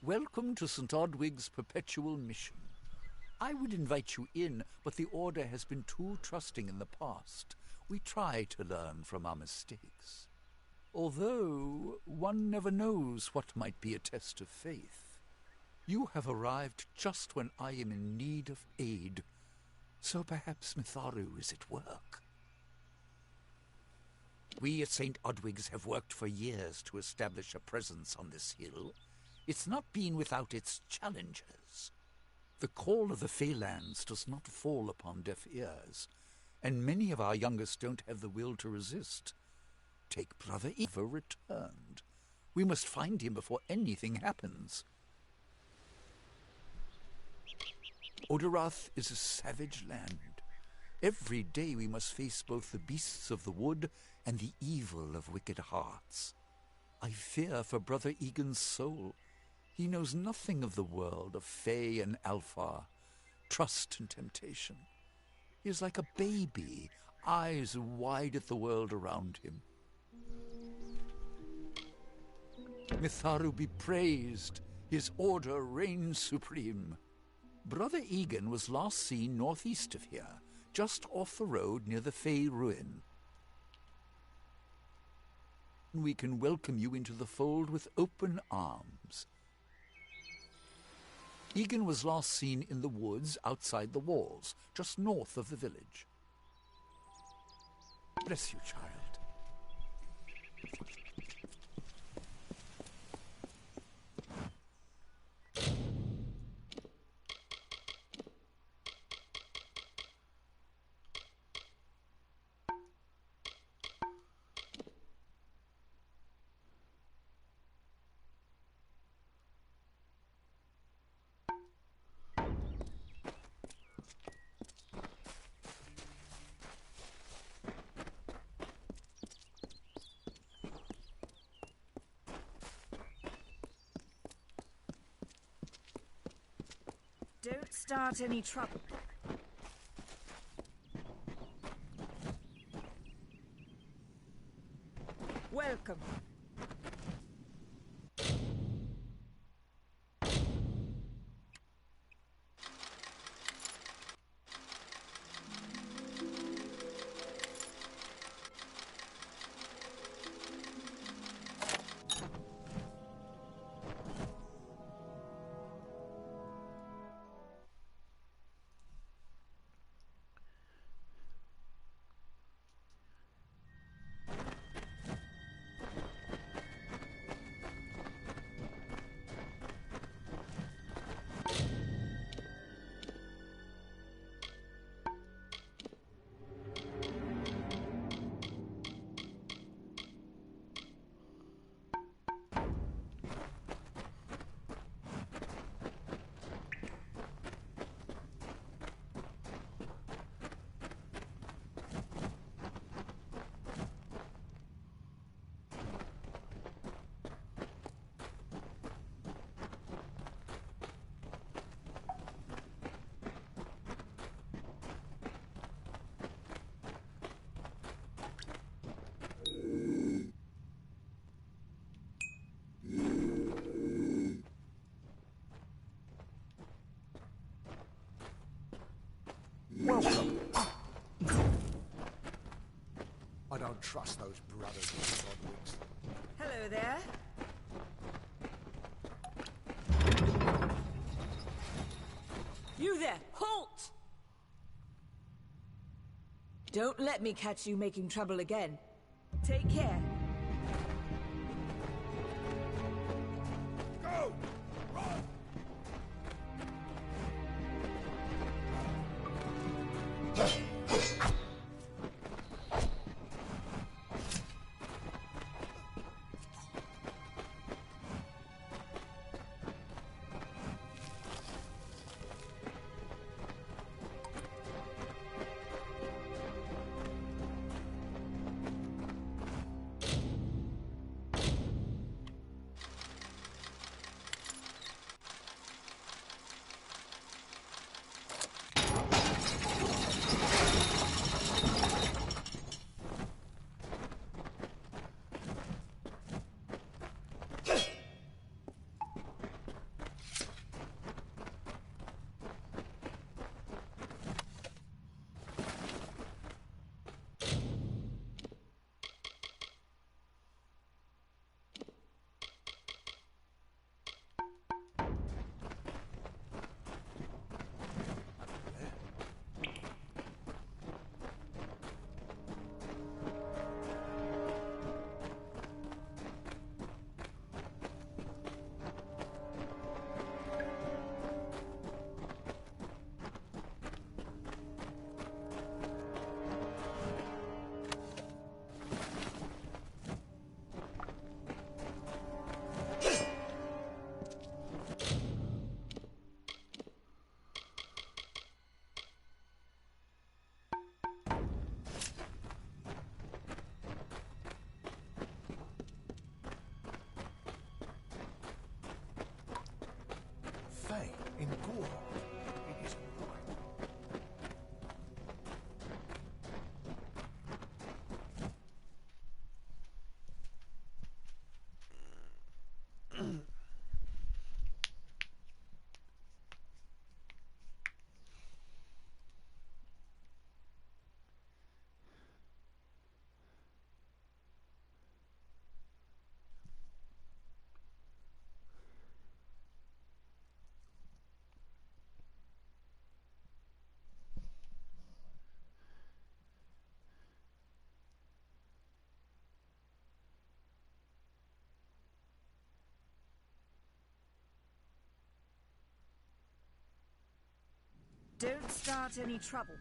Welcome to St. Odwig's perpetual mission. I would invite you in, but the Order has been too trusting in the past. We try to learn from our mistakes. Although, one never knows what might be a test of faith. You have arrived just when I am in need of aid, so perhaps Mitharu is at work. We at St. Odwig's have worked for years to establish a presence on this hill. It's not been without its challenges. The call of the Feylands does not fall upon deaf ears, and many of our youngest don't have the will to resist. Take Brother Eva returned. We must find him before anything happens. Odarath is a savage land. Every day we must face both the beasts of the wood and the evil of wicked hearts. I fear for Brother Egan's soul. He knows nothing of the world of Fey and Alpha, trust and temptation. He is like a baby, eyes wide at the world around him. Mitharu be praised, his order reigns supreme. Brother Egan was last seen northeast of here, just off the road near the Fey Ruin. We can welcome you into the fold with open arms. Egan was last seen in the woods outside the walls, just north of the village. Bless you, child. start any trouble. Welcome. Welcome. I don't trust those brothers of Godwicks. Hello there. You there, halt! Don't let me catch you making trouble again. Take care. Go! Run! In Gore. It is right. Don't start any trouble.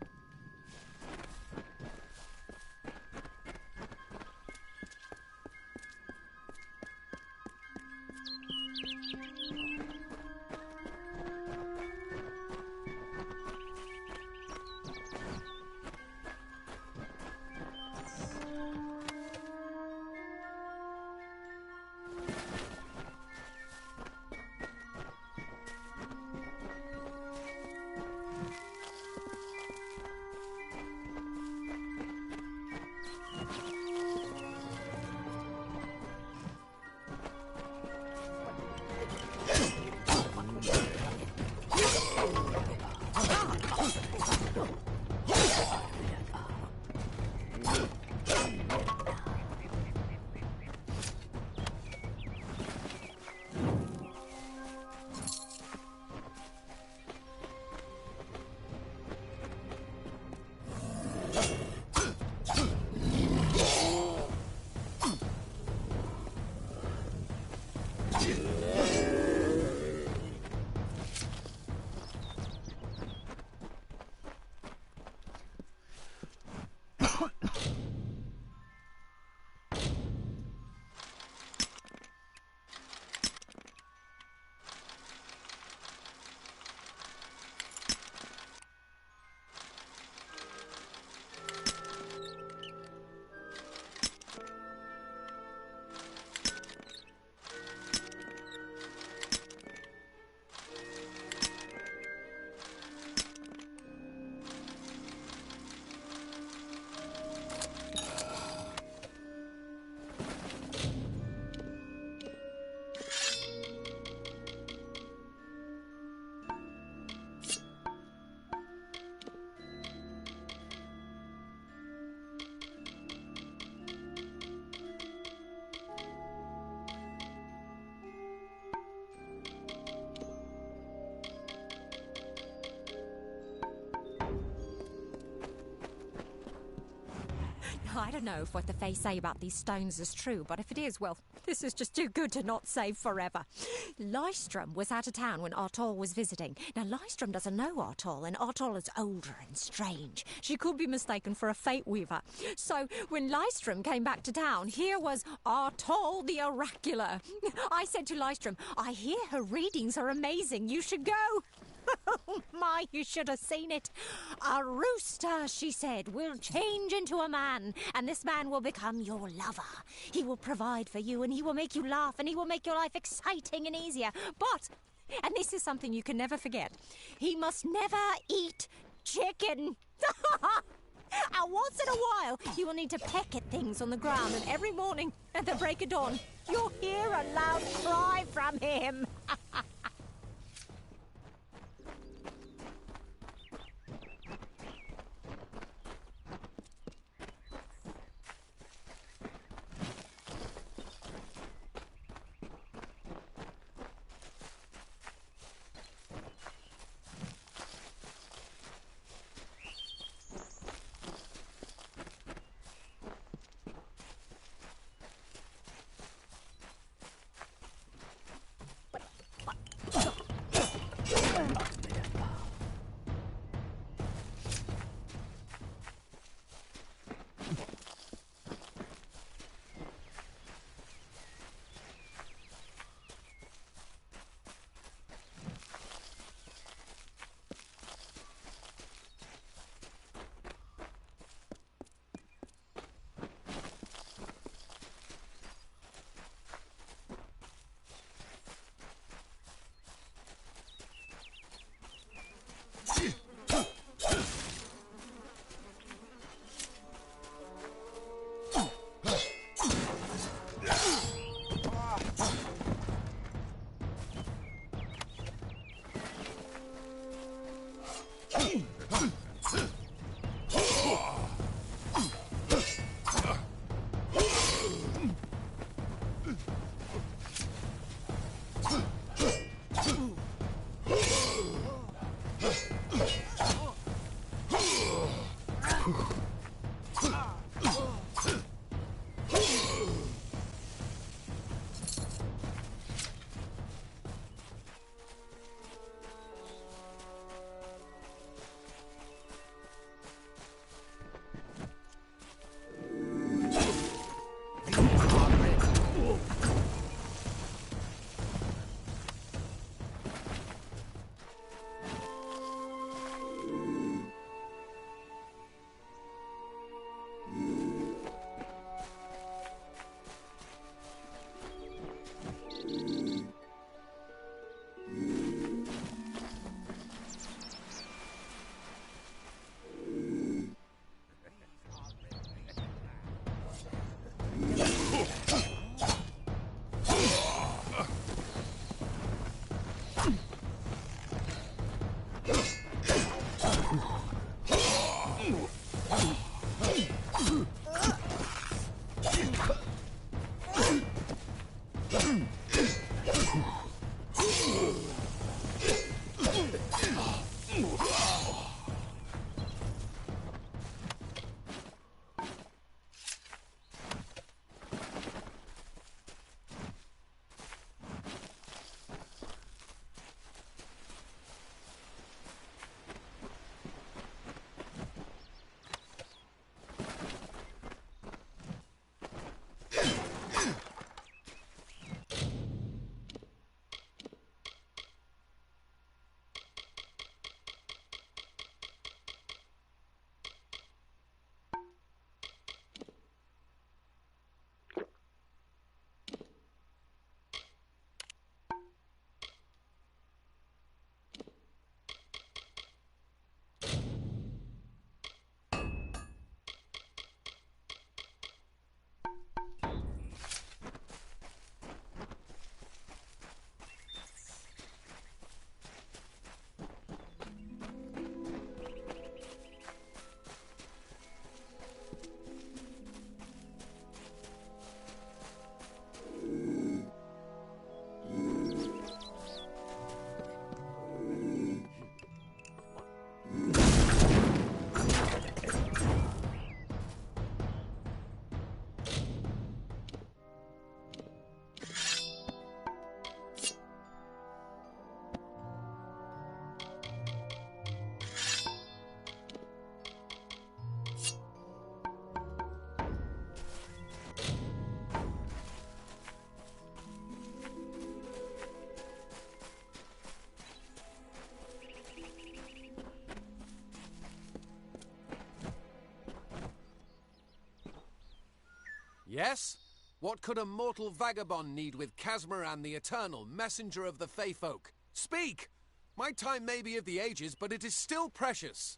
I don't know if what the Fae say about these stones is true, but if it is, well, this is just too good to not save forever. Lystrom was out of town when Artol was visiting. Now, Lystrom doesn't know Artol, and Artol is older and strange. She could be mistaken for a Fate Weaver. So, when Lystrom came back to town, here was Artol the Oracular. I said to Lystrom, I hear her readings are amazing. You should go. Oh my, you should have seen it. A rooster, she said, will change into a man, and this man will become your lover. He will provide for you, and he will make you laugh, and he will make your life exciting and easier. But, and this is something you can never forget, he must never eat chicken. And once in a while, you will need to peck at things on the ground, and every morning at the break of dawn, you'll hear a loud cry from him. Yes? What could a mortal vagabond need with Casmaran the Eternal, messenger of the Fey folk? Speak! My time may be of the ages, but it is still precious.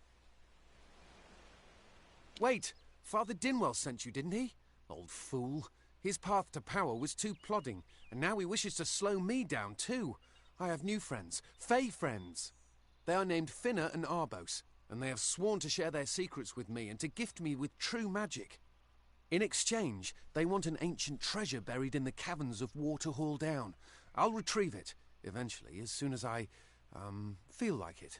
Wait, Father Dinwell sent you, didn't he? Old fool. His path to power was too plodding, and now he wishes to slow me down too. I have new friends, Fey friends. They are named Finna and Arbos, and they have sworn to share their secrets with me and to gift me with true magic. In exchange, they want an ancient treasure buried in the caverns of Waterhall Down. I'll retrieve it, eventually, as soon as I, feel like it.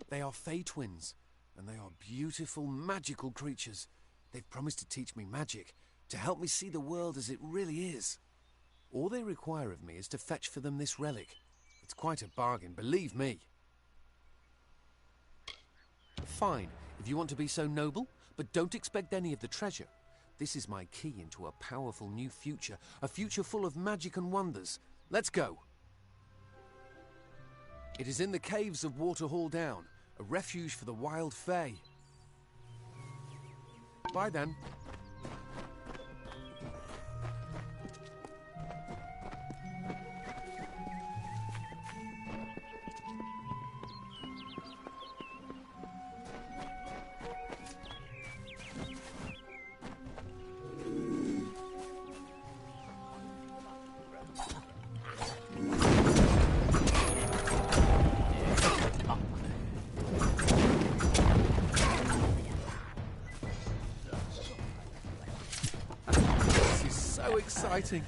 They are Fey twins, and they are beautiful, magical creatures. They've promised to teach me magic, to help me see the world as it really is. All they require of me is to fetch for them this relic. It's quite a bargain, believe me. Fine, if you want to be so noble, but don't expect any of the treasure. This is my key into a powerful new future, a future full of magic and wonders. Let's go. It is in the caves of Waterhall Down, a refuge for the wild Fey. Bye then. So exciting.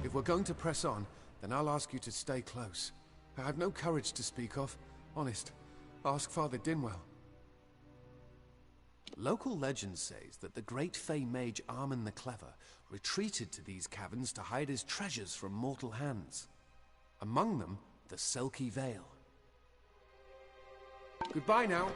If we're going to press on, then I'll ask you to stay close. I have no courage to speak of. Honest. Ask Father Dinwell. Local legend says that the great Fey mage Armin the Clever retreated to these caverns to hide his treasures from mortal hands. Among them, the Selkie Vale. Goodbye now.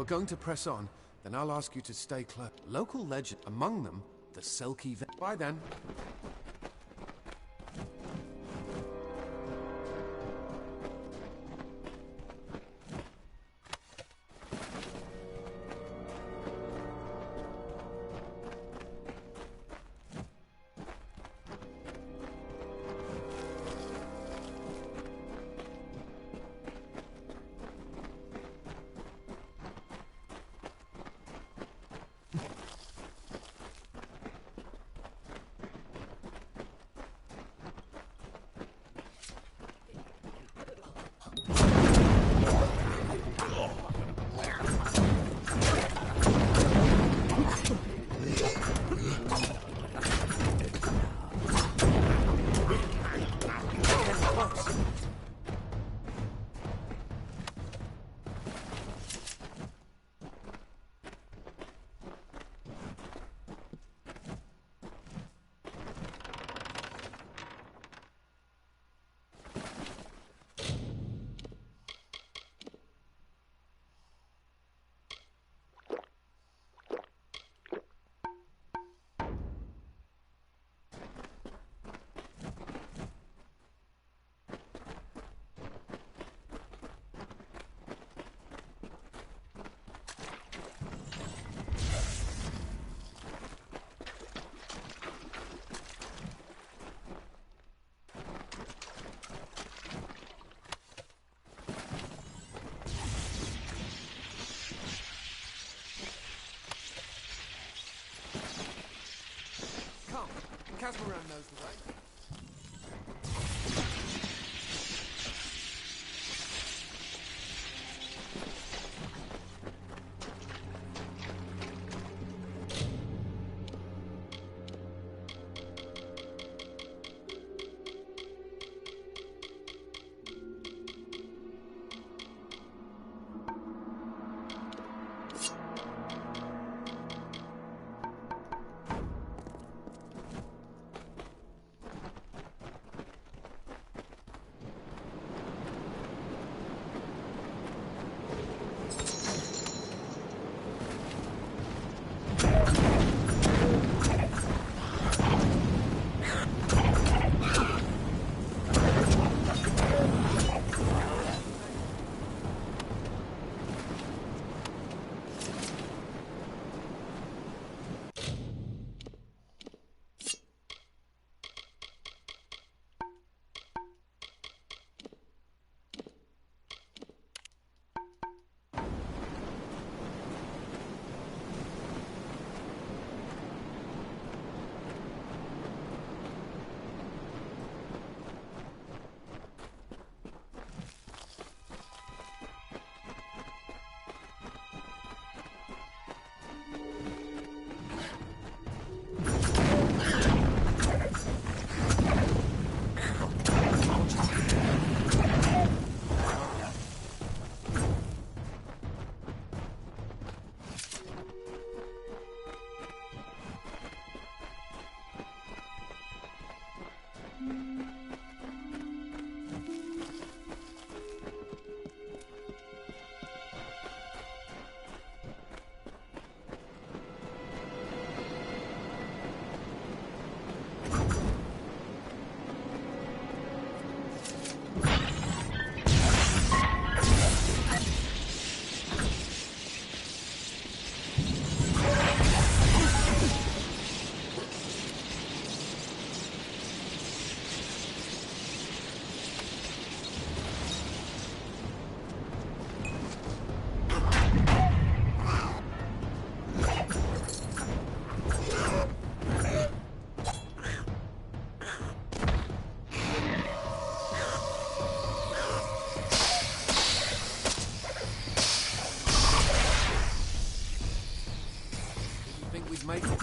we're going to press on, then I'll ask you to stay close. Local legend, among them, the Selkie... Bye then. Casmaran knows the way. Make it.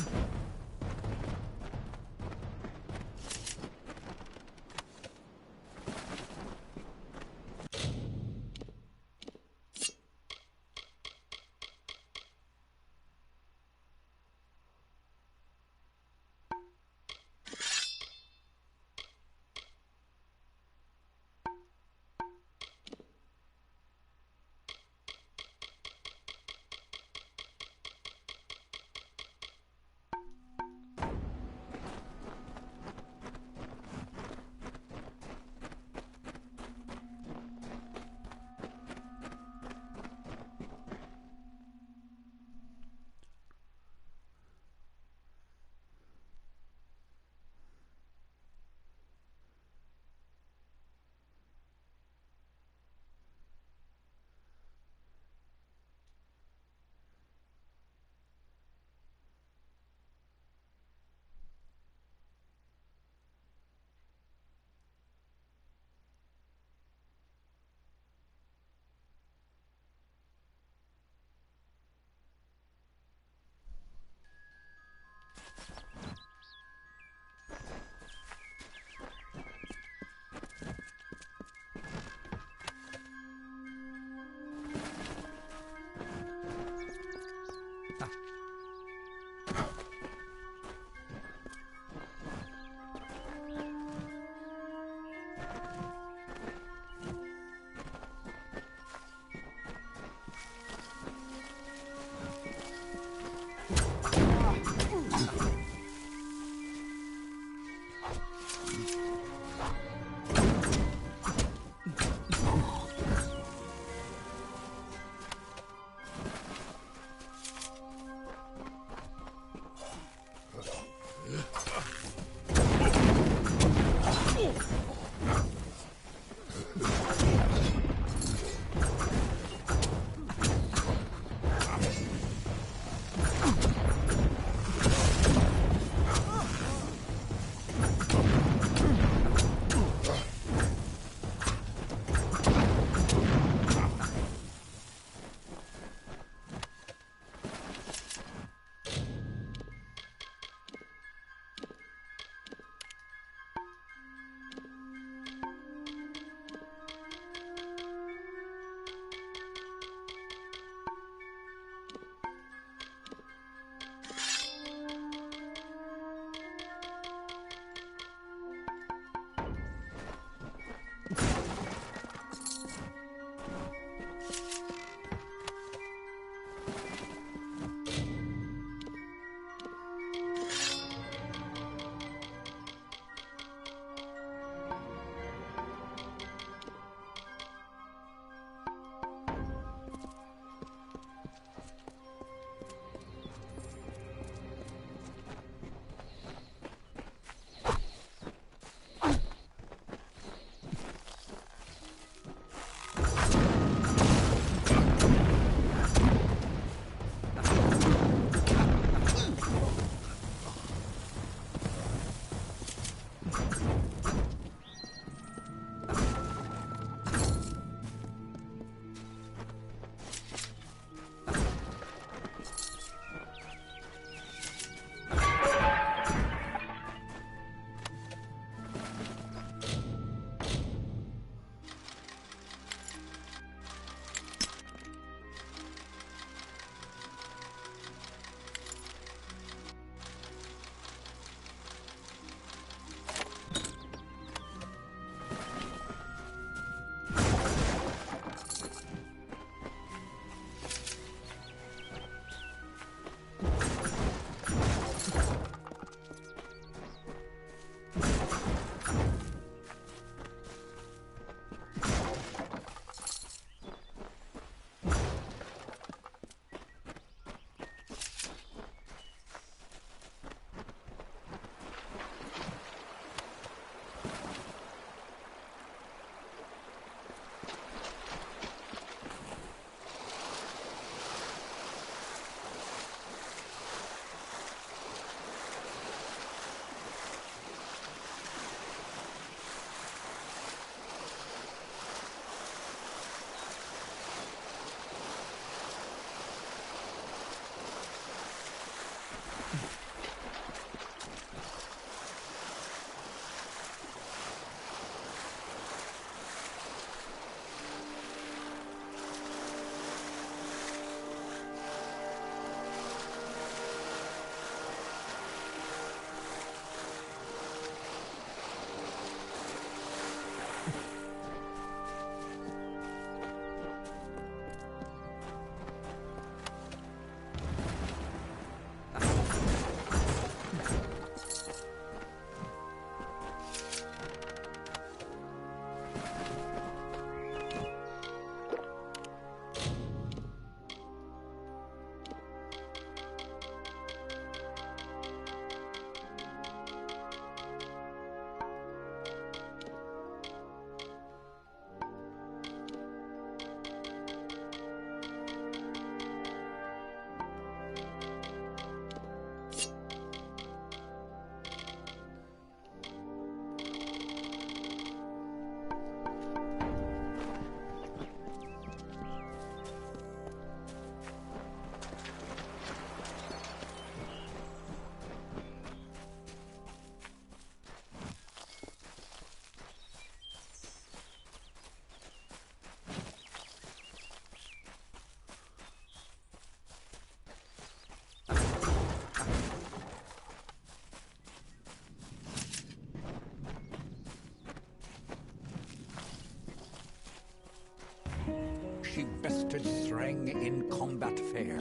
festive thrang in combat fair,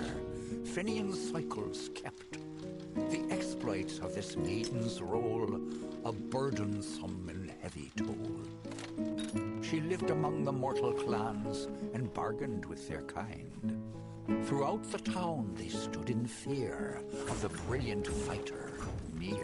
Fenian cycles kept. The exploits of this maiden's role, a burdensome and heavy toll. She lived among the mortal clans and bargained with their kind. Throughout the town they stood in fear of the brilliant fighter near.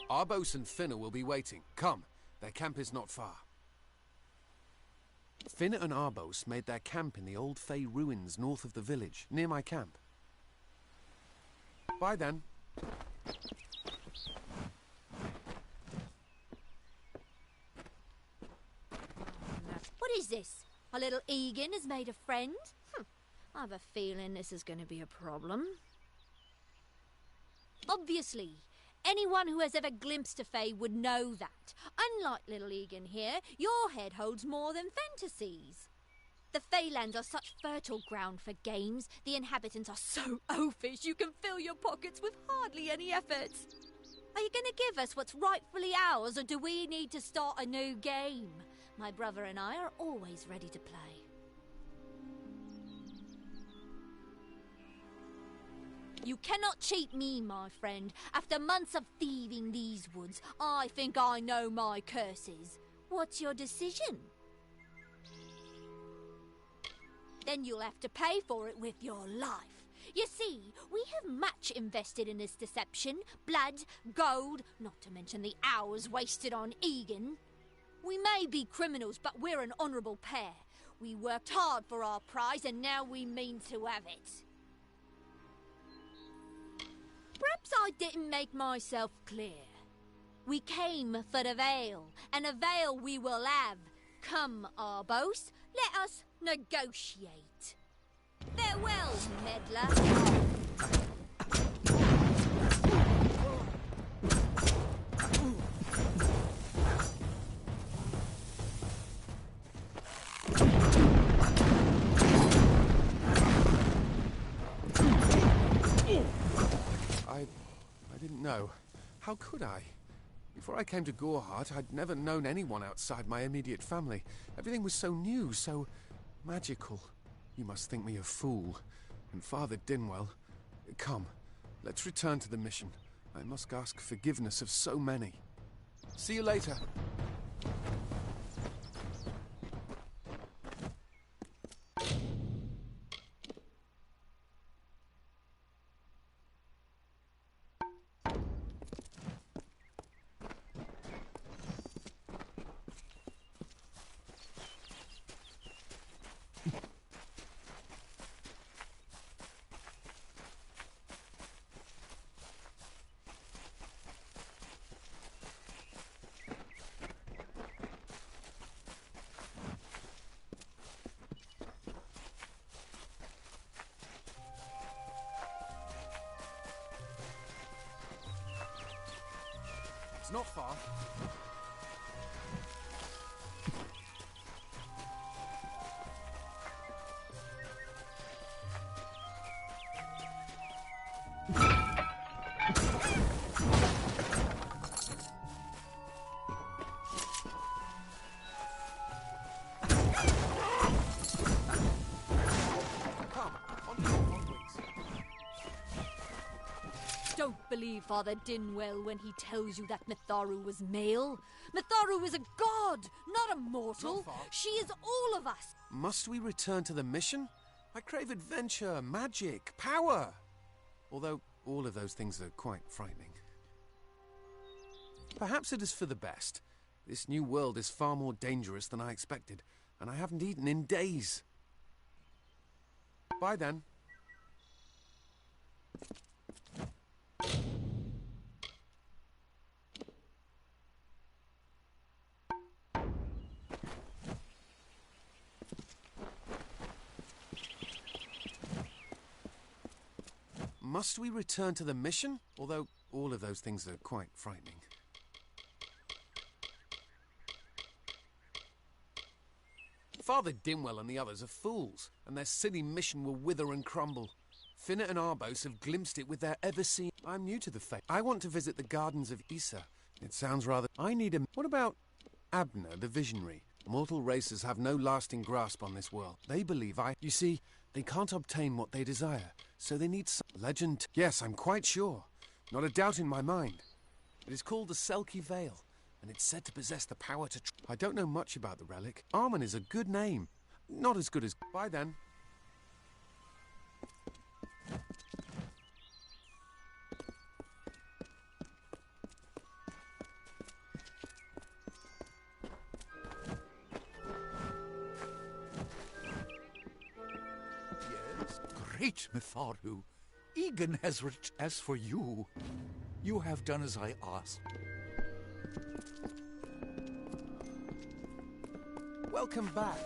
Arbos and Finna will be waiting. Come, their camp is not far. Finna and Arbos made their camp in the old Fey ruins north of the village, near my camp. Bye then. What is this? Our little Egan has made a friend? I have a feeling this is going to be a problem. Obviously, anyone who has ever glimpsed a Fae would know that. Unlike little Egan here, your head holds more than fantasies. The Feylands are such fertile ground for games. The inhabitants are so oafish you can fill your pockets with hardly any effort. Are you going to give us what's rightfully ours, or do we need to start a new game? My brother and I are always ready to play. You cannot cheat me, my friend. After months of thieving these woods, I think I know my curses. What's your decision? Then you'll have to pay for it with your life. You see, we have much invested in this deception. Blood, gold, not to mention the hours wasted on Egan. We may be criminals, but we're an honourable pair. We worked hard for our prize, and now we mean to have it. Perhaps I didn't make myself clear. We came for the veil, and a veil we will have. Come, Arbos, let us negotiate. Farewell, meddler. I didn't know. How could I? Before I came to Gorehart, I'd never known anyone outside my immediate family. Everything was so new, so magical. You must think me a fool. And Father Dinwell... Come, let's return to the mission. I must ask forgiveness of so many. See you later. It's not far. Don't believe Father Dinwell when he tells you that Mitharu was male. Mitharu is a god, not a mortal. She is all of us. Must we return to the mission? I crave adventure, magic, power. Although all of those things are quite frightening. Perhaps it is for the best. This new world is far more dangerous than I expected, and I haven't eaten in days. Bye then. Must we return to the mission? Although all of those things are quite frightening. Father Dinwell and the others are fools, and their silly mission will wither and crumble. Finnet and Arbos have glimpsed it with their ever-seen... I'm new to the faith. I want to visit the Gardens of Issa. It sounds rather... I need a... What about Abner, the Visionary? Mortal races have no lasting grasp on this world. They believe You see, they can't obtain what they desire, so they need some... Legend... Yes, I'm quite sure. Not a doubt in my mind. It is called the Selkie Veil, and it's said to possess the power to... I don't know much about the relic. Armen is a good name. Not as good as... Bye then. Great Mitharu, Egan has as for you, you have done as I asked. Welcome back.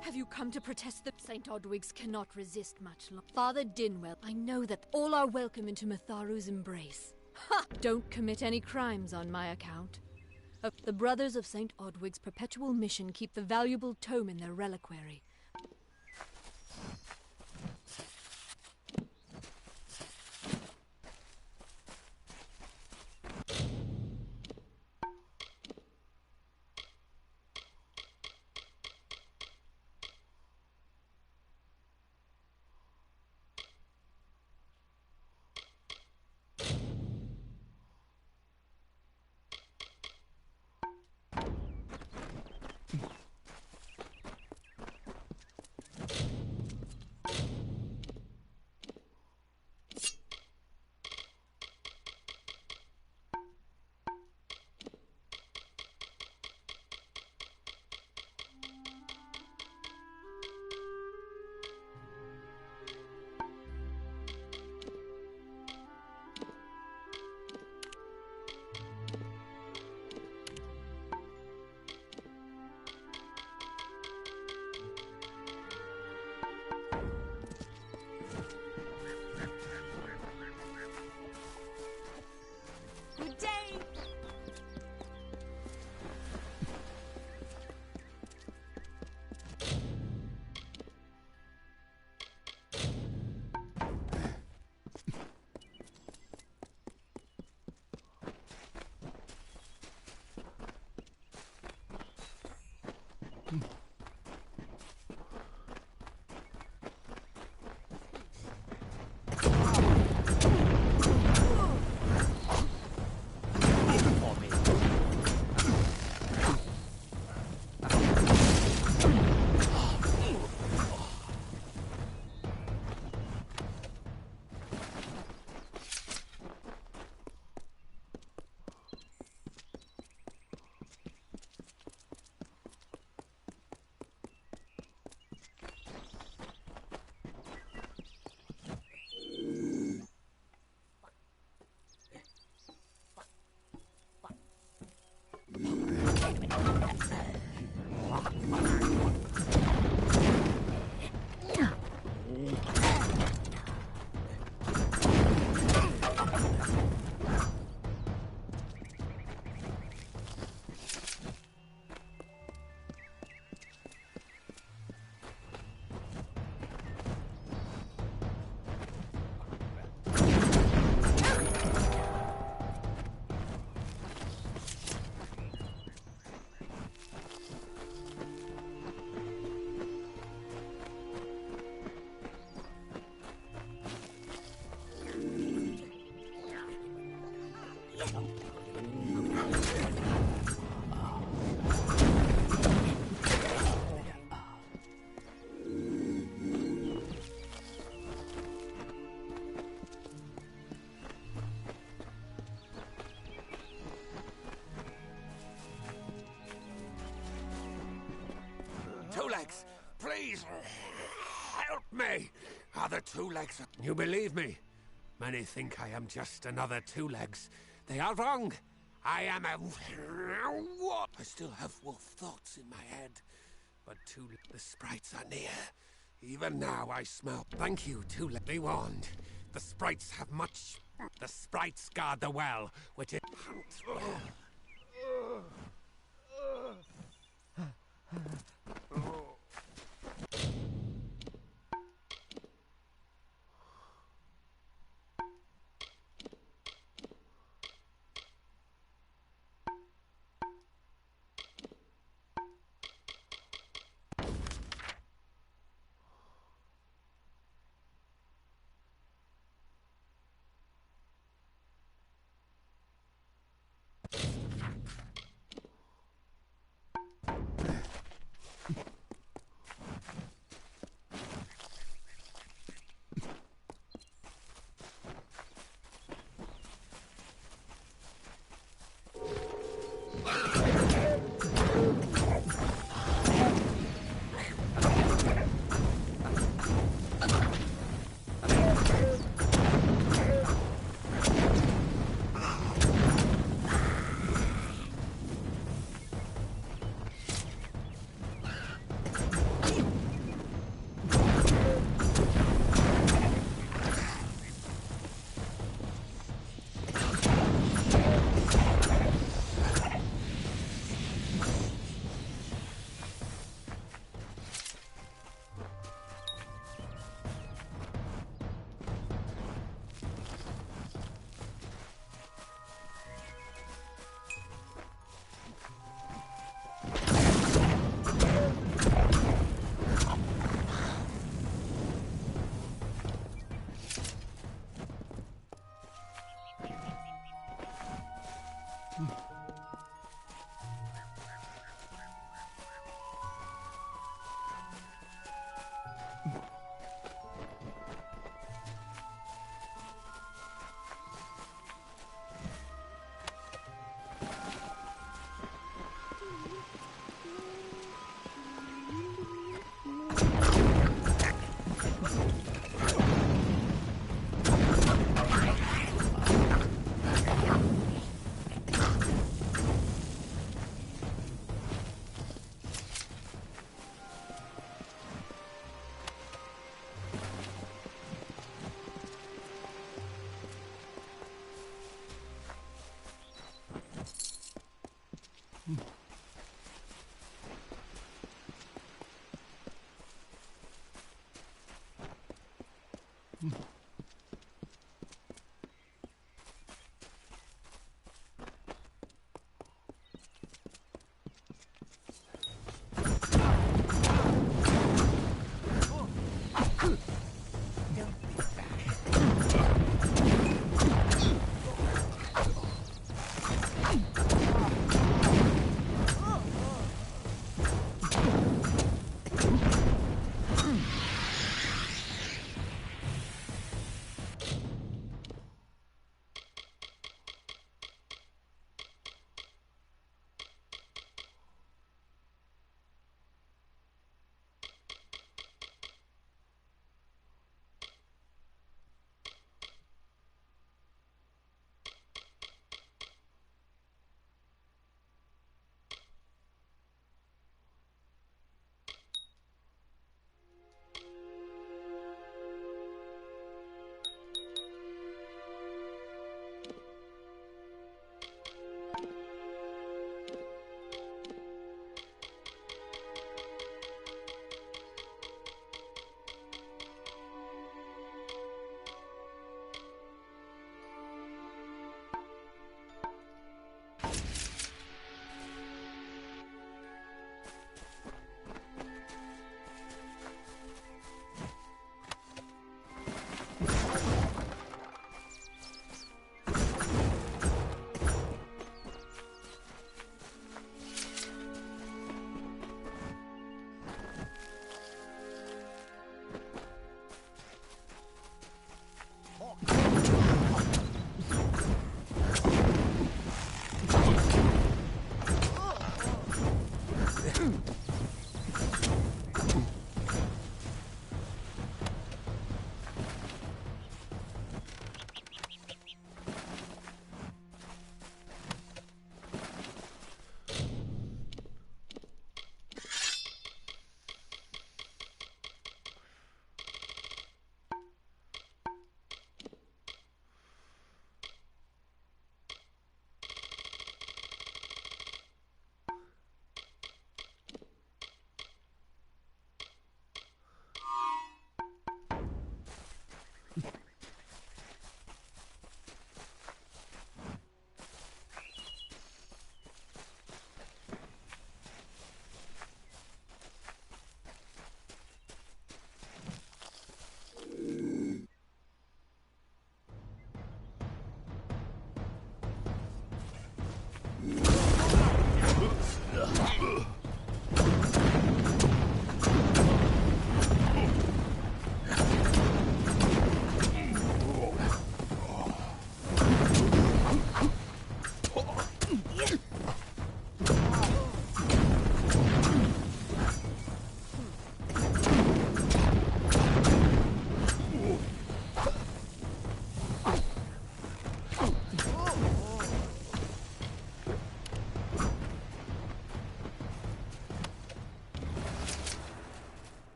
Have you come to protest that St. Odwig's cannot resist much longer? Father Dinwell, I know that all are welcome into Mitharu's embrace. Ha! Don't commit any crimes on my account. The Brothers of St. Odwig's perpetual mission keep the valuable tome in their reliquary. Please, help me! Other two legs. You believe me? Many think I am just another two legs. They are wrong. I am a wolf. I still have wolf thoughts in my head. But the sprites are near. Even now I smell. Thank you, Be warned. The sprites have much. The sprites guard the well, which is.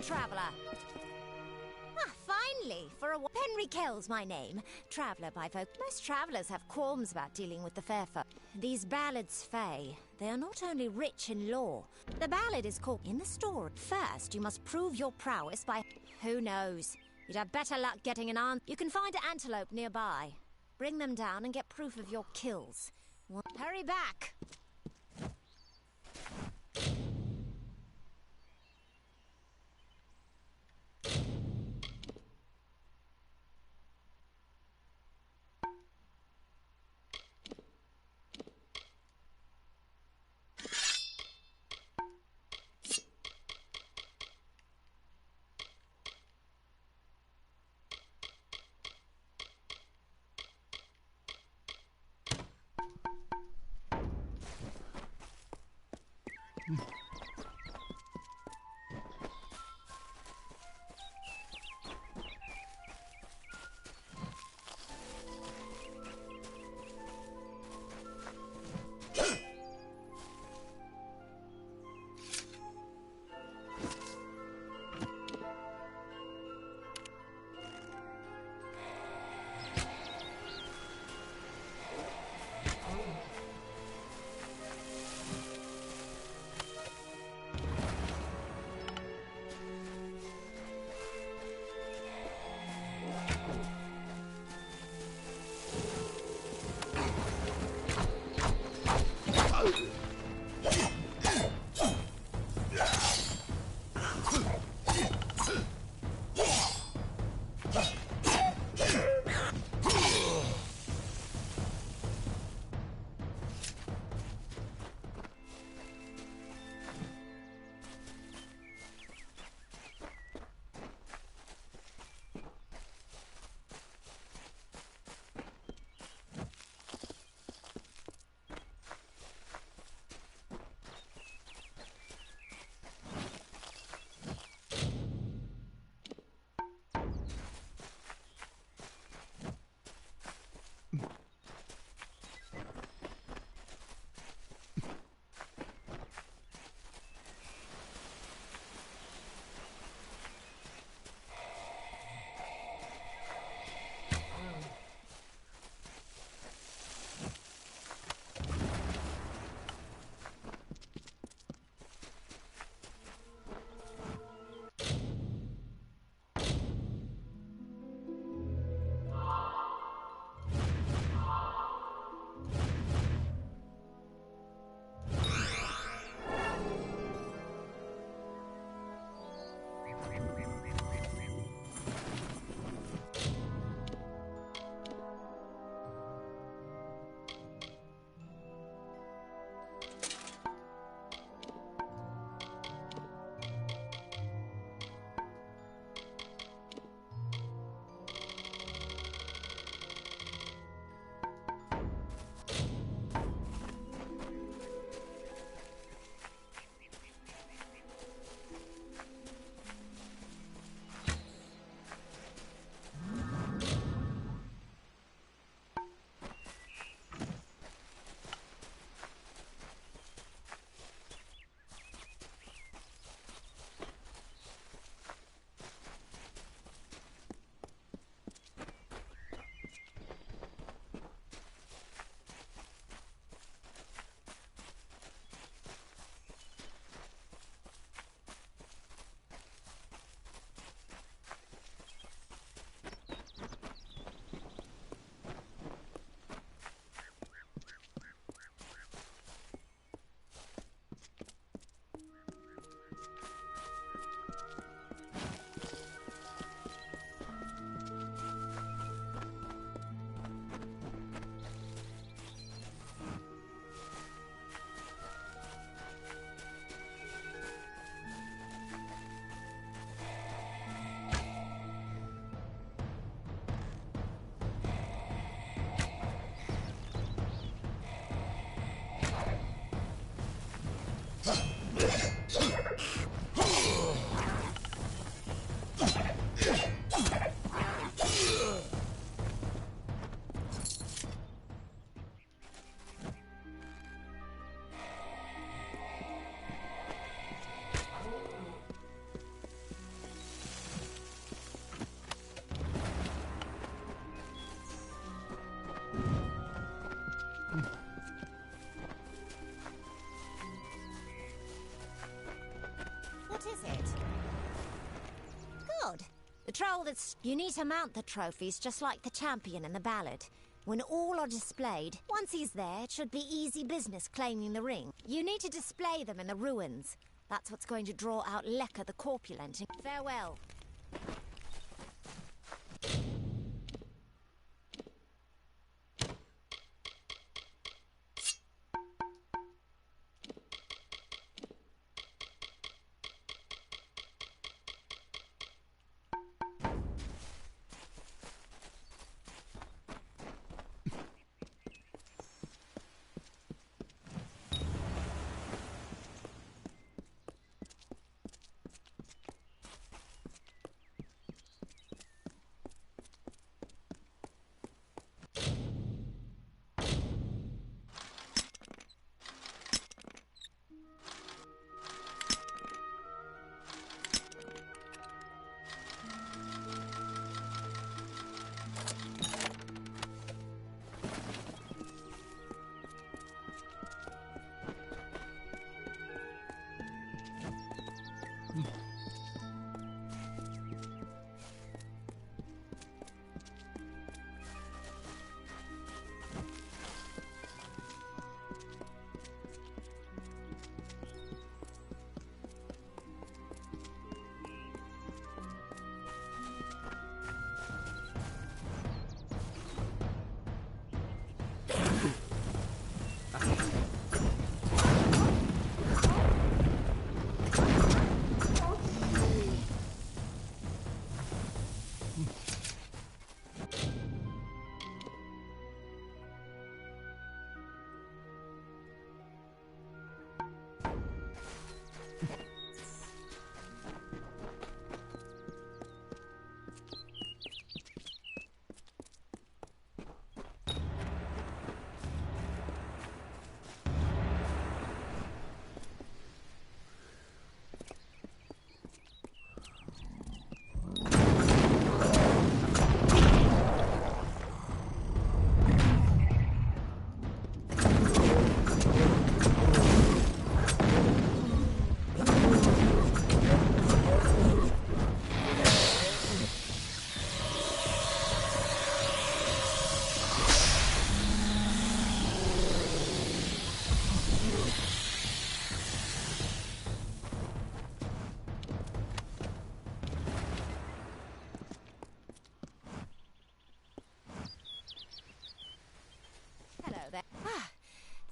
Welcome, traveller. Ah, finally, for a while. Henry Kell's my name. Traveller by folk. Most travellers have qualms about dealing with the fair folk. These ballads fey, they are not only rich in lore. The ballad is called in the story. First, you must prove your prowess by... Who knows? You'd have better luck getting an answer. You can find an antelope nearby. Bring them down and get proof of your kills. Hurry back! The troll that's... You need to mount the trophies just like the champion in the ballad. When all are displayed, once he's there, it should be easy business claiming the ring. You need to display them in the ruins. That's what's going to draw out Lecker the Corpulent. Farewell.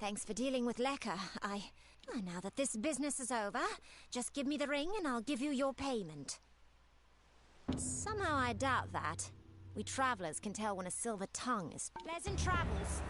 Thanks for dealing with Lecker. Now that this business is over, just give me the ring and I'll give you your payment. Somehow I doubt that. We travelers can tell when a silver tongue is... Pleasant travels!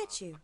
get you?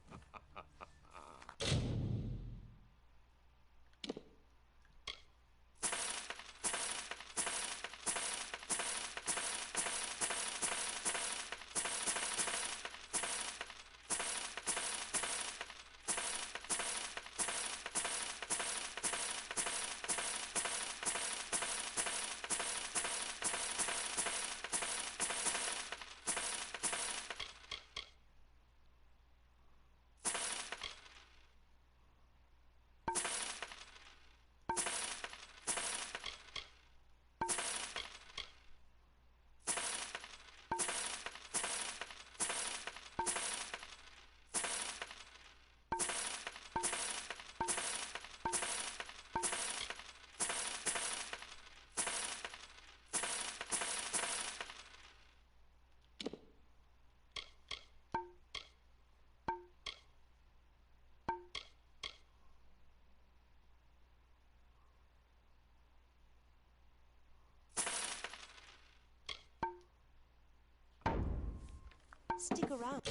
Stick around.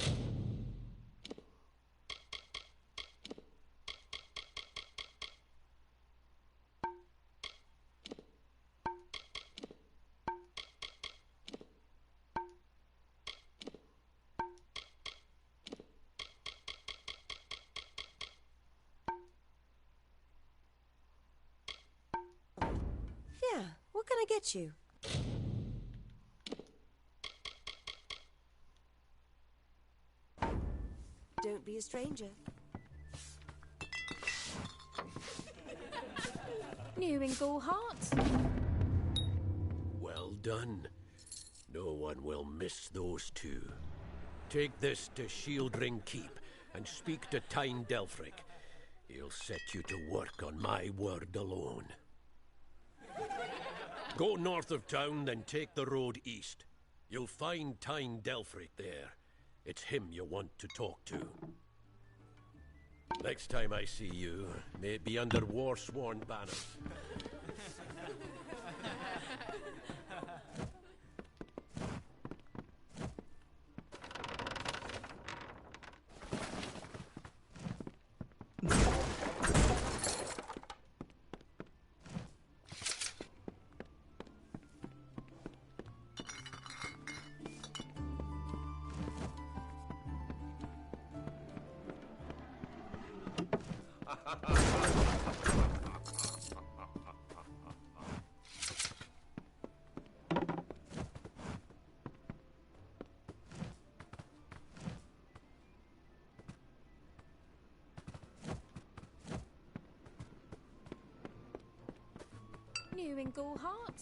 Yeah, what can I get you? Don't be a stranger. New in Heart. Well done. No one will miss those two. Take this to Shieldring Keep and speak to Tyne Delphric. He'll set you to work on my word alone. Go north of town, then take the road east. You'll find Tyne Delphric there. It's him you want to talk to. Next time I see you, may it be under war-sworn banners. New in Heart.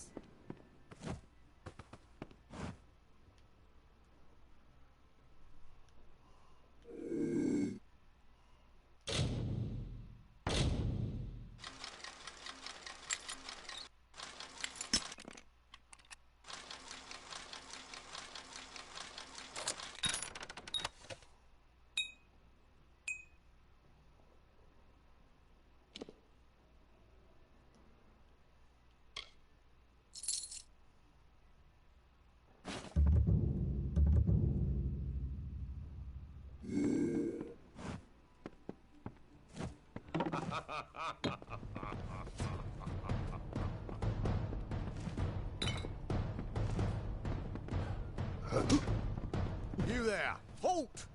You there! Halt!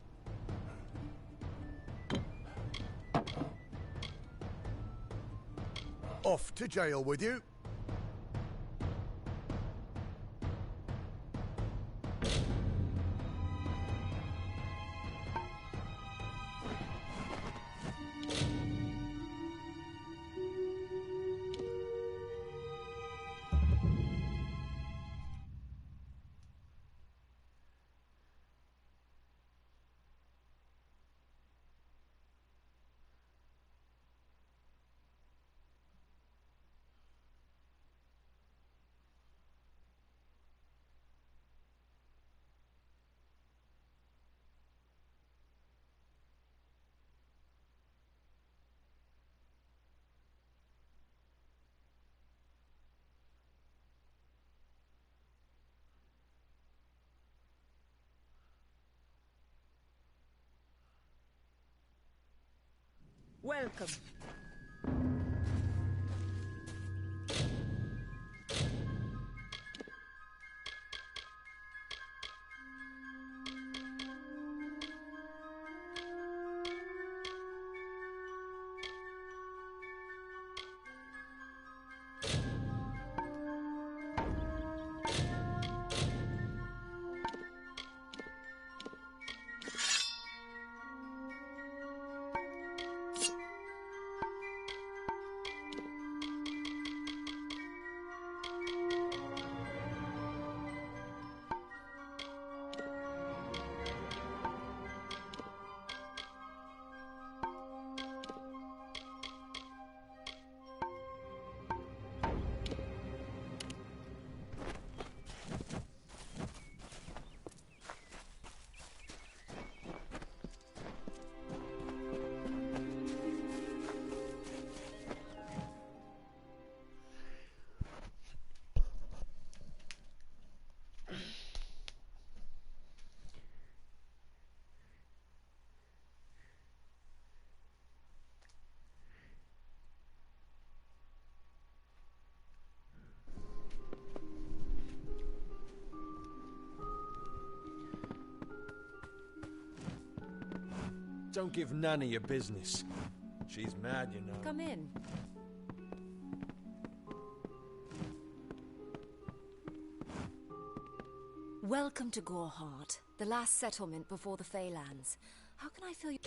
Off to jail with you. Welcome. Don't give Nanny your business. She's mad, you know. Come in. Welcome to Goreheart, the last settlement before the Feylands. How can I fill you?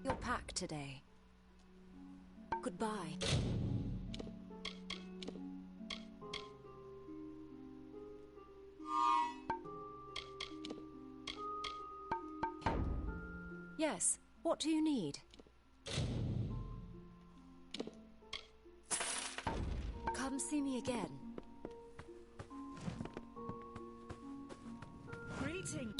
Your pack today. Goodbye. Yes, what do you need? Come see me again. Greeting.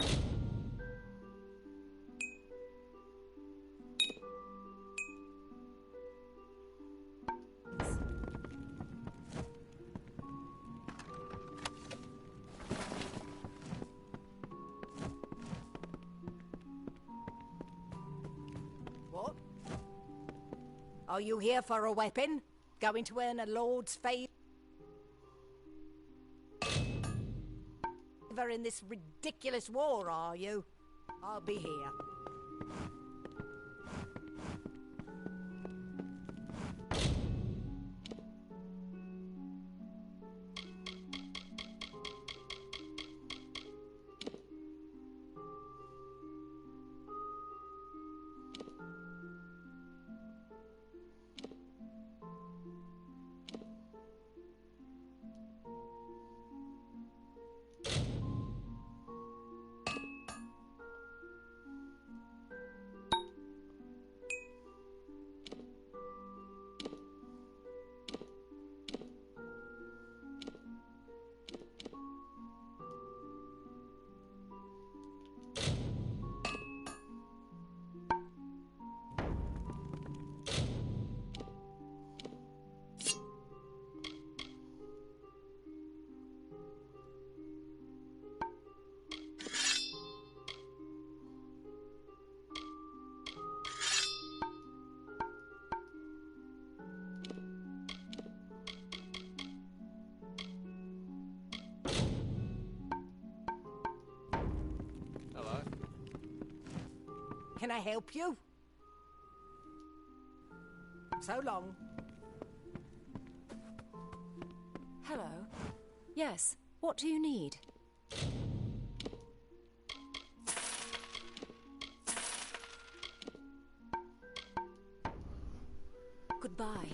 What? Are you here for a weapon? Going to earn a lord's favour in this ridiculous war, are you? I'll be here. Can I help you? So long. Hello. Yes, what do you need? goodbye.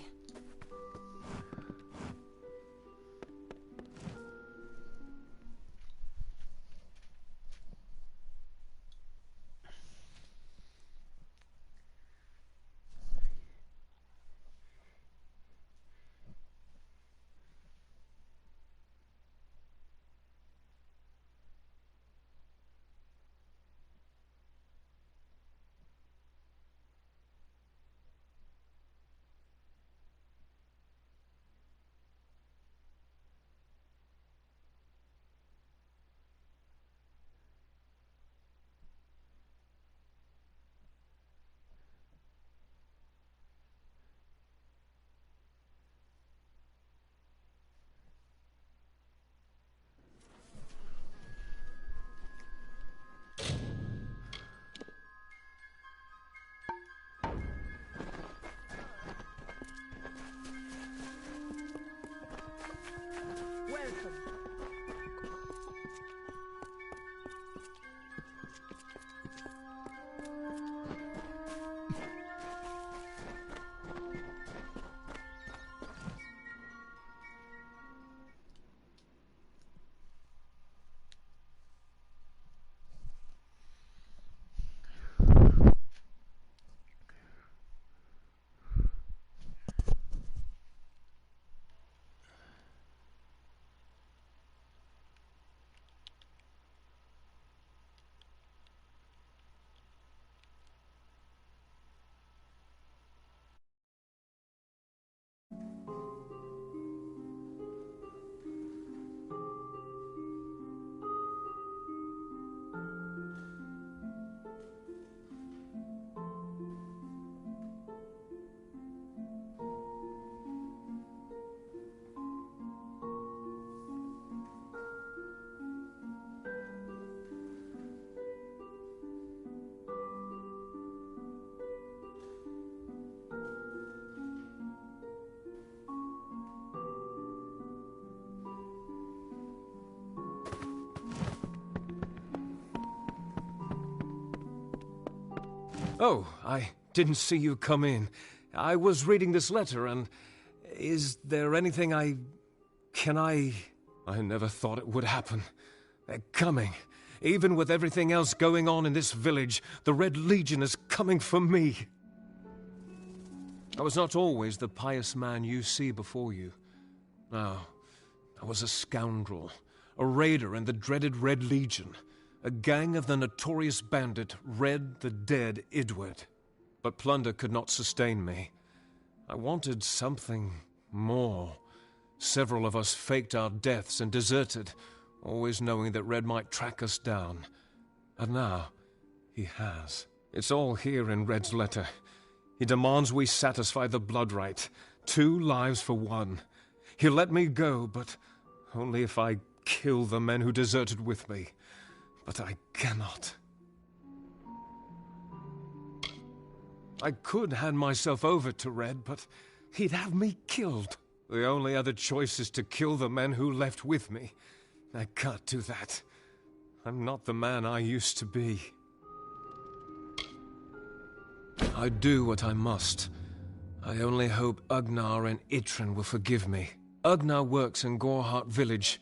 Oh, I didn't see you come in. I was reading this letter, and is there anything I never thought it would happen. They're coming. Even with everything else going on in this village, the Red Legion is coming for me. I was not always the pious man you see before you. No, I was a scoundrel, a raider in the dreaded Red Legion. A gang of the notorious bandit, Red the Dead Idward. But plunder could not sustain me. I wanted something more. Several of us faked our deaths and deserted, always knowing that Red might track us down. And now, he has. It's all here in Red's letter. He demands we satisfy the blood rite. 2 lives for 1. He'll let me go, but only if I kill the men who deserted with me. But I cannot. I could hand myself over to Red, but he'd have me killed. The only other choice is to kill the men who left with me. I can't do that. I'm not the man I used to be. I do what I must. I only hope Ugnar and Itrin will forgive me. Ugnar works in Gorhart village.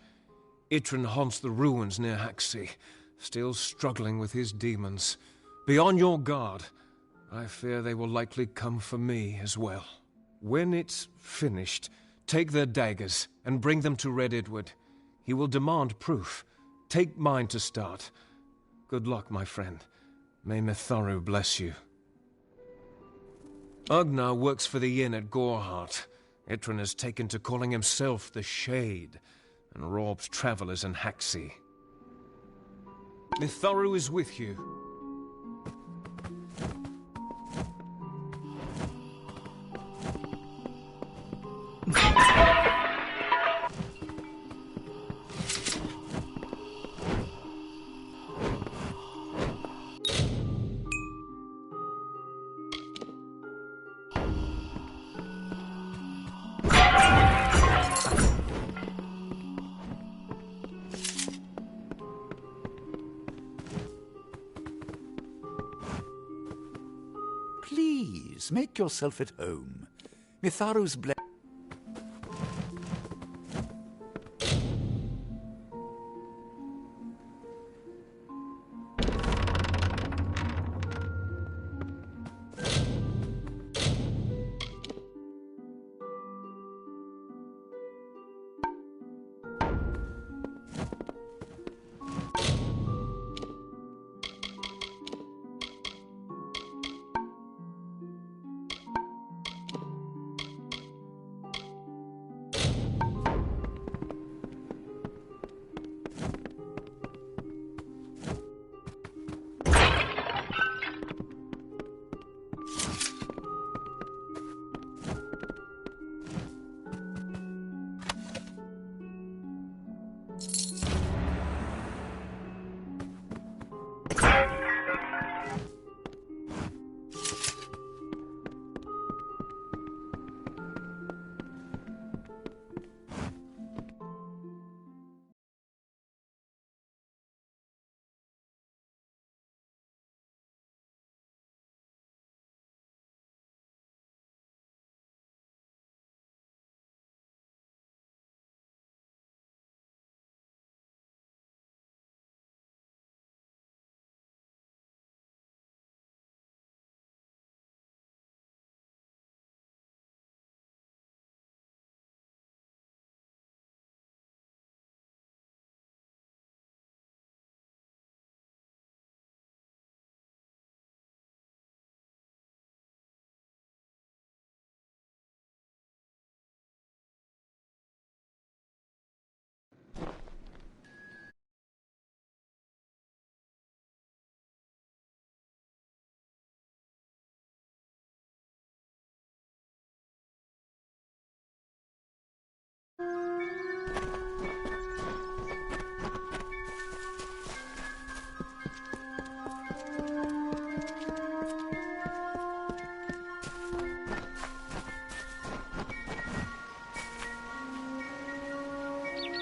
Itrin haunts the ruins near Haxi, still struggling with his demons. Be on your guard. I fear they will likely come for me as well. When it's finished, take their daggers and bring them to Red Edward. He will demand proof. Take mine to start. Good luck, my friend. May Mitharu bless you. Ugnar works for the inn at Gorhart. Itrin has taken to calling himself the Shade, and robs travelers in Haxi. Mitharu is with you. Please, make yourself at home. Mitharu's blessing.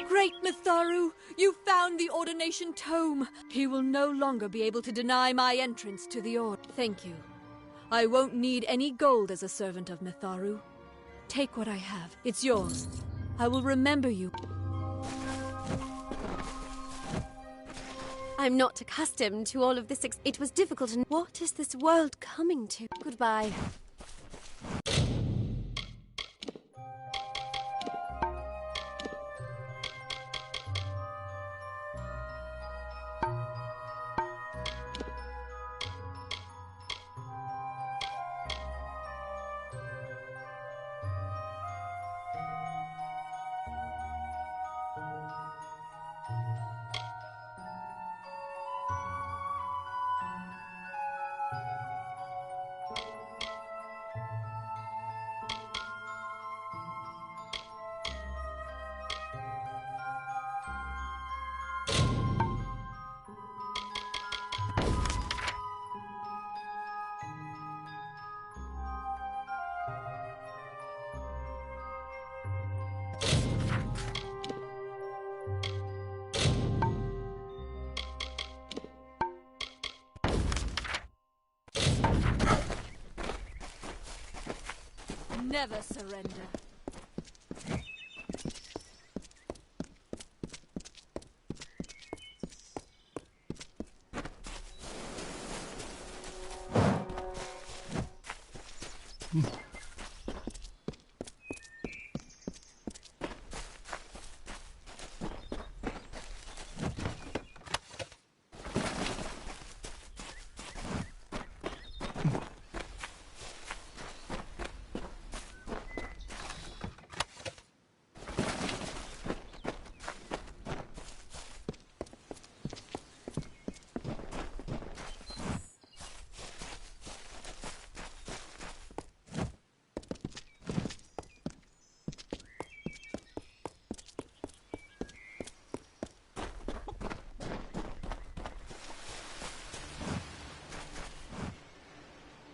Great Mitharu, you found the ordination tome. He will no longer be able to deny my entrance to the order. Thank you. I won't need any gold as a servant of Mitharu. Take what I have. It's yours. I will remember you. I'm not accustomed to all of this. It was difficult. What is this world coming to? Goodbye. Never surrender.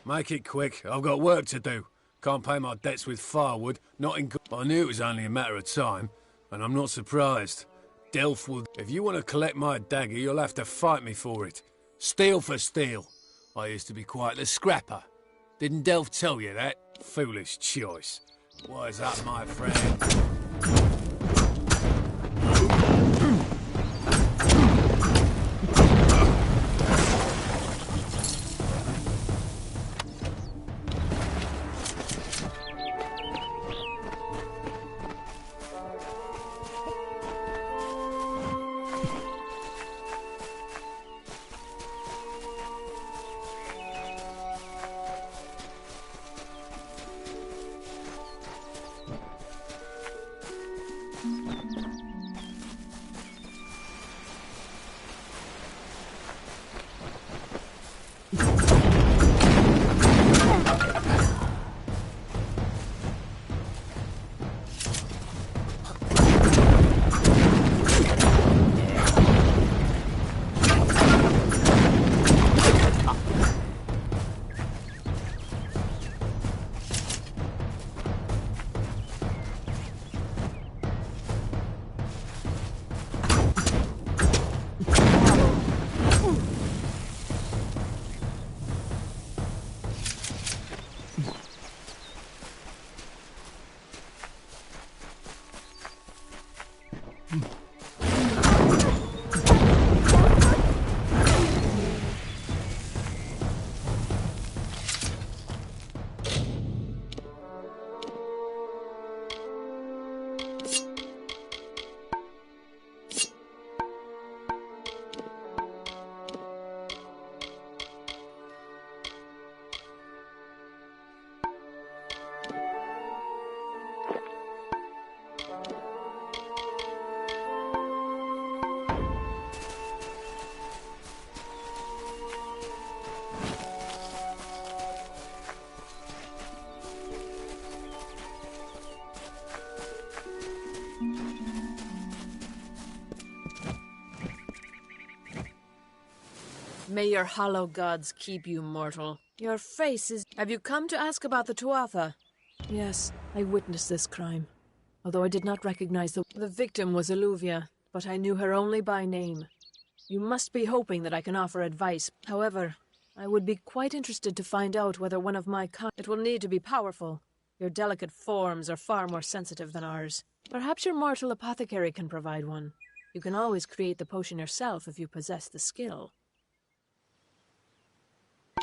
Make it quick. I've got work to do. Can't pay my debts with firewood, not in... I knew it was only a matter of time, and I'm not surprised. Delph will... If you want to collect my dagger, you'll have to fight me for it. Steel for steel. I used to be quite the scrapper. Didn't Delph tell you that? Foolish choice. What is that, my friend? May your hollow gods keep you, mortal. Your face is... Have you come to ask about the Tuatha? Yes, I witnessed this crime. Although I did not recognize the victim was Illuvia, but I knew her only by name. You must be hoping that I can offer advice. However, I would be quite interested to find out whether one of my kind... It will need to be powerful. Your delicate forms are far more sensitive than ours. Perhaps your mortal apothecary can provide one. You can always create the potion yourself if you possess the skill.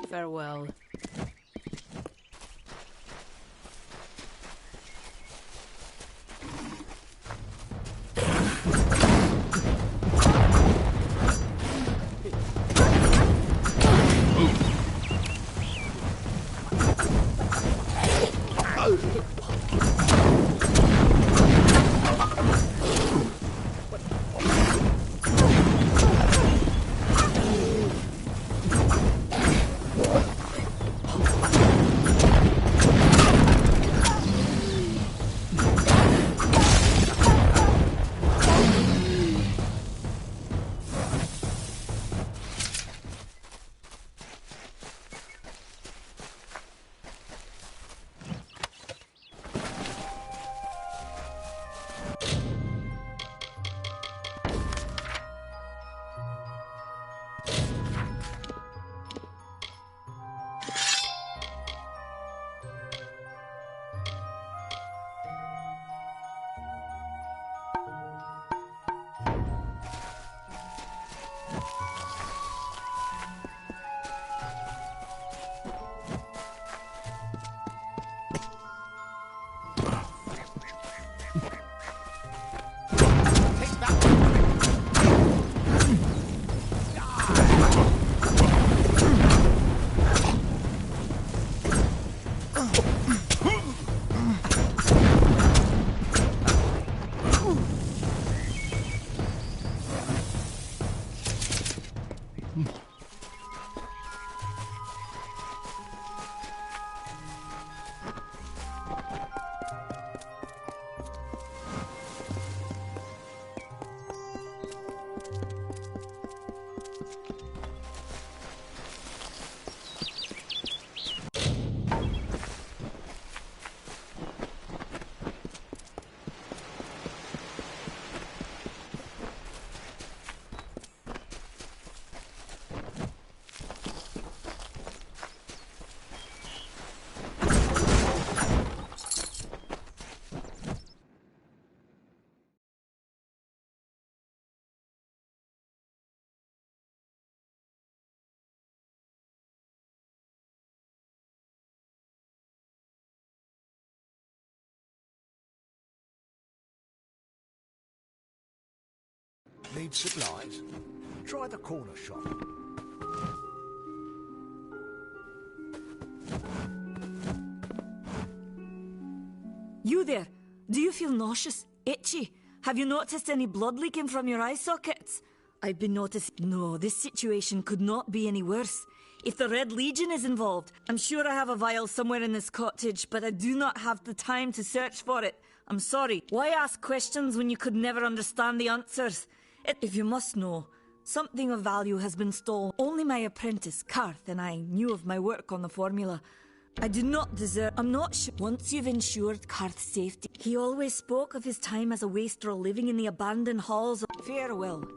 Farewell. Need supplies? Try the corner shop. You there? Do you feel nauseous? Itchy? Have you noticed any blood leaking from your eye sockets? I've been noticing... No, this situation could not be any worse. If the Red Legion is involved, I'm sure I have a vial somewhere in this cottage, but I do not have the time to search for it. I'm sorry. Why ask questions when you could never understand the answers? If you must know, something of value has been stolen. Only my apprentice, Karth, and I knew of my work on the formula. I do not deserve... I'm not sure... Once you've ensured Karth's safety... He always spoke of his time as a wastrel living in the abandoned halls of... Farewell.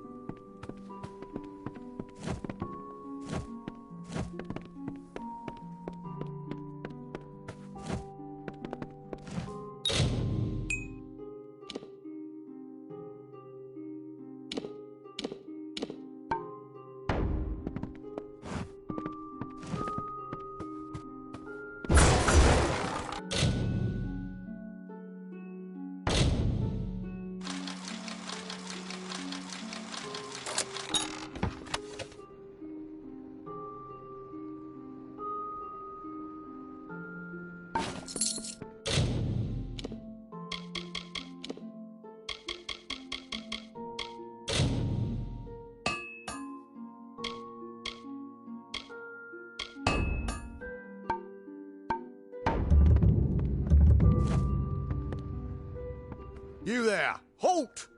You there! Halt!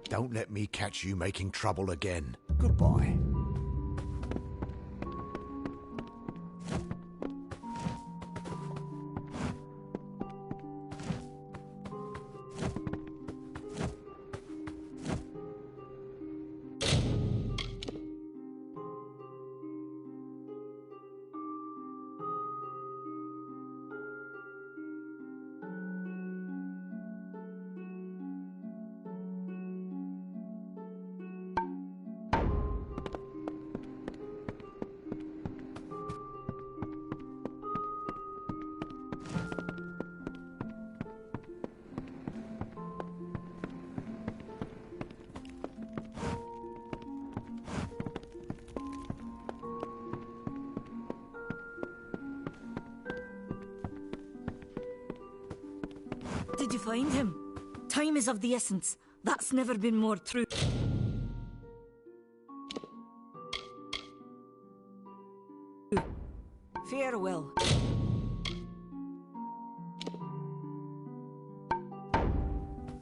Don't let me catch you making trouble again. Goodbye. Did you find him? Time is of the essence. That's never been more true. Farewell.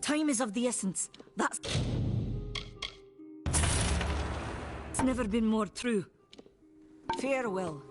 Time is of the essence. That's never been more true. Farewell.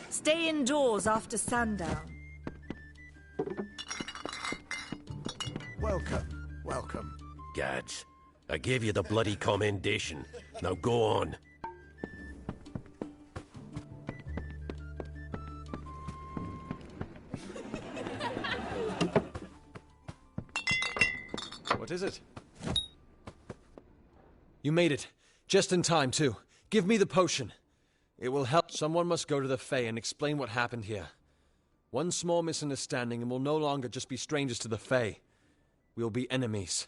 Stay indoors after sundown. Welcome, welcome. Gads, I gave you the bloody commendation. Now go on. is it? You made it. Just in time, too. Give me the potion. It will help. Someone must go to the Fae and explain what happened here. One small misunderstanding and we'll no longer just be strangers to the Fae. We'll be enemies.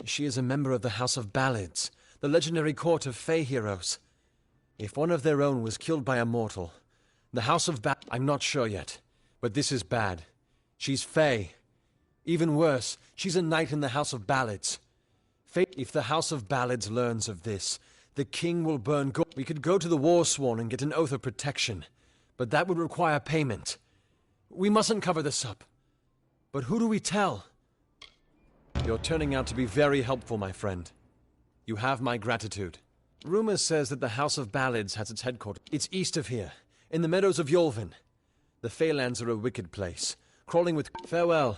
She is a member of the House of Ballads, the legendary court of Fae heroes. If one of their own was killed by a mortal, the House of I'm not sure yet, but this is bad. She's Fae. Even worse, she's a knight in the House of Ballads. If the House of Ballads learns of this, the king will burn We could go to the Warsworn and get an oath of protection, but that would require payment. We mustn't cover this up. But who do we tell? You're turning out to be very helpful, my friend. You have my gratitude. Rumor says that the House of Ballads has its headquarters. It's east of here, in the meadows of Yolvin. The Feylands are a wicked place, crawling with... Farewell.